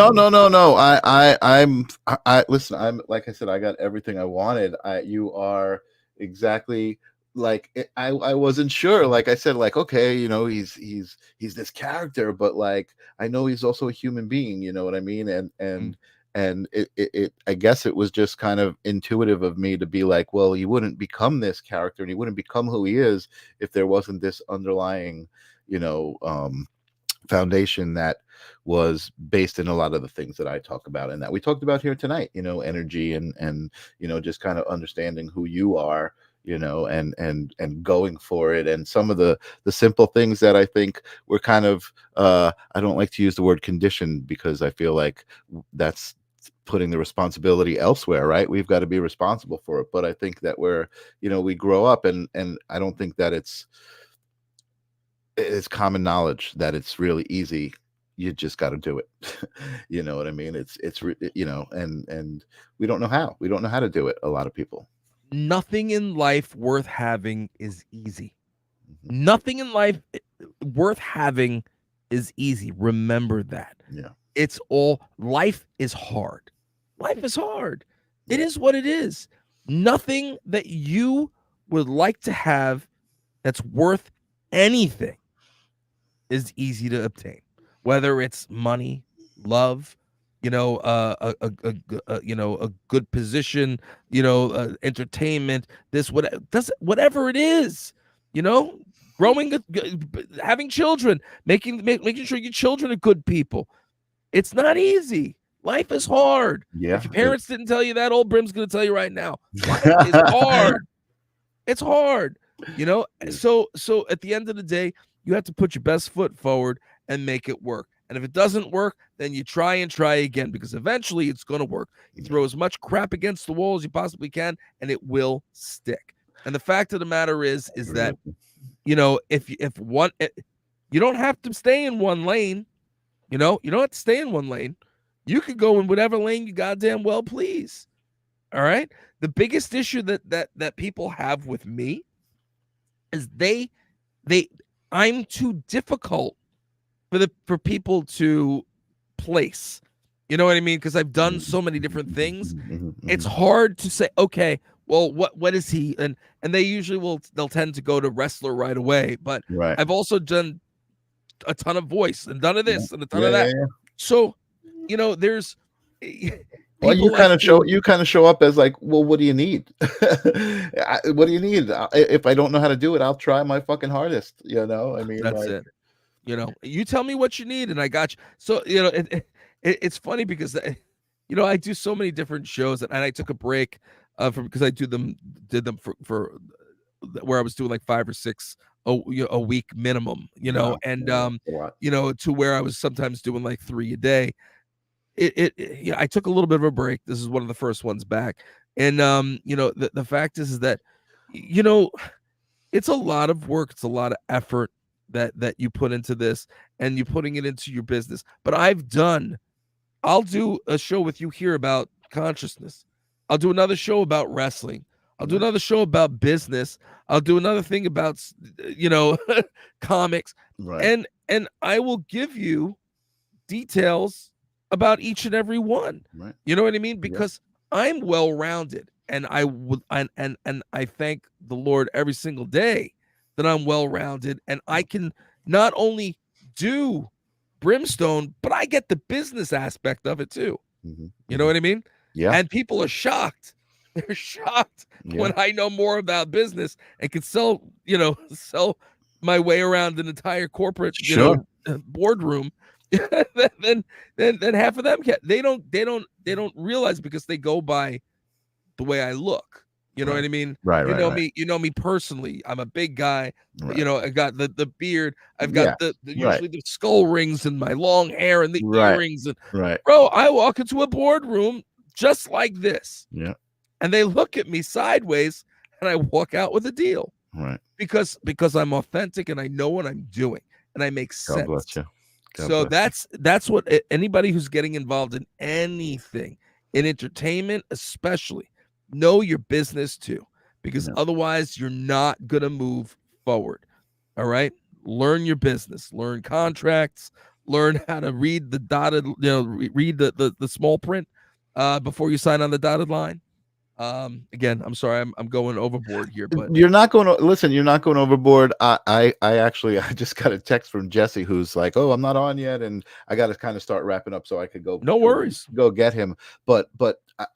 No. I listen. I'm like I said. I got everything I wanted. You are exactly like I wasn't sure. Like I said, like okay, he's this character, but like I know he's also a human being. You know what I mean? And it I guess it was just kind of intuitive of me to be like, well, he wouldn't become this character, and he wouldn't become who he is if there wasn't this underlying, foundation that was based in a lot of the things that I talk about and that we talked about here tonight, energy and just kind of understanding who you are, and going for it. And some of the simple things that I think were kind of I don't like to use the word conditioned because I feel like that's putting the responsibility elsewhere, right? We've got to be responsible for it. But I think that we grow up and I don't think that it's common knowledge that it's really easy. You just got to do it. You know what I mean? And we don't know how to do it. A lot of people. Nothing in life worth having is easy. Nothing in life worth having is easy. Remember that. Yeah. It's all, life is hard. Life is hard. It is what it is. Nothing that you would like to have that's worth anything is easy to obtain, whether it's money, love, a good position, entertainment, whatever it is, growing, having children, making sure your children are good people. It's not easy. Life is hard. Yeah. If your parents didn't tell you that, old Brim's going to tell you right now. Life is hard. It's hard, So at the end of the day, you have to put your best foot forward and make it work. And if it doesn't work, then you try again, because eventually it's going to work. You throw as much crap against the wall as you possibly can, and it will stick. And the fact of the matter is that, if one, you don't have to stay in one lane. You don't have to stay in one lane. You could go in whatever lane you goddamn well please. All right. The biggest issue that people have with me is I'm too difficult for people to place. You know what I mean? Because I've done so many different things. It's hard to say, okay, well, what is he? And they usually they'll tend to go to wrestler right away. But right. I've also done a ton of voice and done of this and a ton of that. Yeah. So, there's well, you kind of show up as like, well, what do you need? What do you need? If I don't know how to do it, I'll try my fucking hardest. I mean, that's it. You tell me what you need and I got you. So, it's funny because, I do so many different shows and I took a break because I did them for where I was doing like 5 or 6 a week minimum, to where I was sometimes doing like 3 a day. I took a little bit of a break. This is one of the first ones back. And, the fact is that, it's a lot of work. It's a lot of effort that you put into this and you're putting it into your business. But I'll do a show with you here about consciousness. I'll do another show about wrestling. I'll do another show about business. I'll do another thing about, comics. Right. And I will give you details about each and every one. Right. You know what I mean? Because I'm well-rounded, and I would and I thank the Lord every single day that I'm well-rounded, and I can not only do Brimstone, but I get the business aspect of it too. You know what I mean? Yeah. And people are shocked. They're shocked when I know more about business and can sell my way around an entire corporate, boardroom. then half of them they don't realize, because they go by the way I look. You know what I mean? Right. You know me personally. I'm a big guy. Right. I got the beard. I've got usually the skull rings and my long hair and the earrings. And bro, I walk into a boardroom just like this. Yeah. And they look at me sideways and I walk out with a deal. Right. Because I'm authentic and I know what I'm doing and I make sense. God bless you. So that's what anybody who's getting involved in anything, in entertainment especially, know your business too, because otherwise you're not going to move forward. All right. Learn your business, learn contracts, learn how to read the dotted, read the small print before you sign on the dotted line. Again, I'm sorry, I'm going overboard here, but You're not going to listen. You're not going overboard. I actually I just got a text from Jesse who's like, "Oh, I'm not on yet," and I got to kind of start wrapping up so I could no worries. go get him. But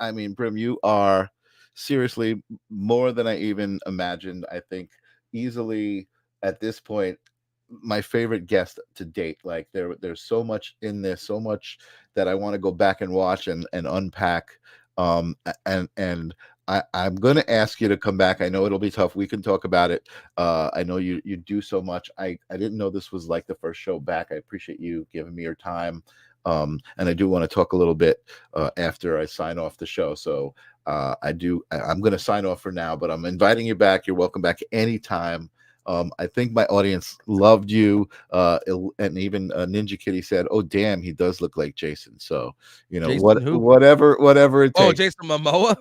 I mean, Brim, you are seriously more than I even imagined. I think easily at this point my favorite guest to date. Like there's so much in this, so much that I want to go back and watch and unpack. And I'm going to ask you to come back. I know it'll be tough. We can talk about it. I know you do so much. I didn't know this was like the first show back. I appreciate you giving me your time. And I do want to talk a little bit after I sign off the show. So I'm going to sign off for now, but I'm inviting you back. You're welcome back anytime. I think my audience loved you, and even Ninja Kitty said, "Oh, damn, he does look like Jason." So whatever it takes. Oh, Jason Momoa.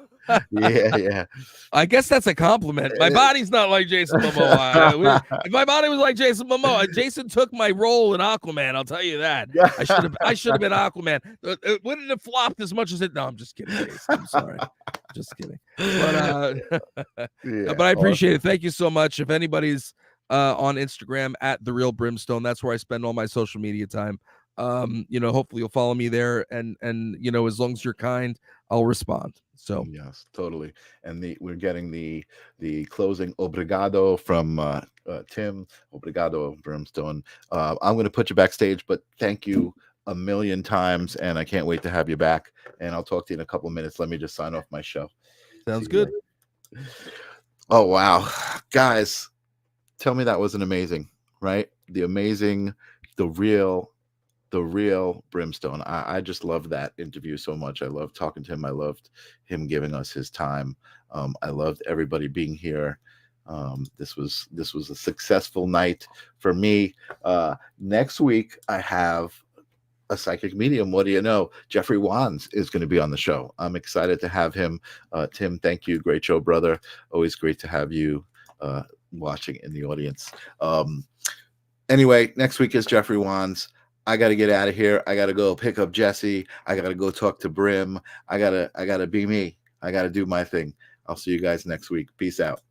yeah. I guess that's a compliment. My body's not like Jason Momoa. If my body was like Jason Momoa, Jason took my role in Aquaman. I'll tell you that. I should have been Aquaman. It wouldn't have flopped as much as it. No, I'm just kidding, Jason. I'm sorry. Just kidding. But but I appreciate it. Thank you so much. If anybody's on Instagram at The Real Brimstone, that's where I spend all my social media time. Hopefully you'll follow me there, and as long as you're kind, I'll respond. So yes, totally. And we're getting the closing obrigado from Tim. Obrigado, Brimstone. I'm going to put you backstage, but thank you a million times, and I can't wait to have you back. And I'll talk to you in a couple of minutes. Let me just sign off my show. Sounds good. Oh wow, guys, tell me that wasn't amazing, right? The real Brimstone. I just loved that interview so much. I loved talking to him. I loved him giving us his time. I loved everybody being here. This was a successful night for me. Next week I have a psychic medium. What do you know? Jeffrey Wands is going to be on the show. I'm excited to have him. Tim, thank you. Great show, brother. Always great to have you watching in the audience. Anyway, next week is Jeffrey Wands. I got to get out of here. I got to go pick up Jesse. I got to go talk to Brim. I got to be me. I got to do my thing. I'll see you guys next week. Peace out.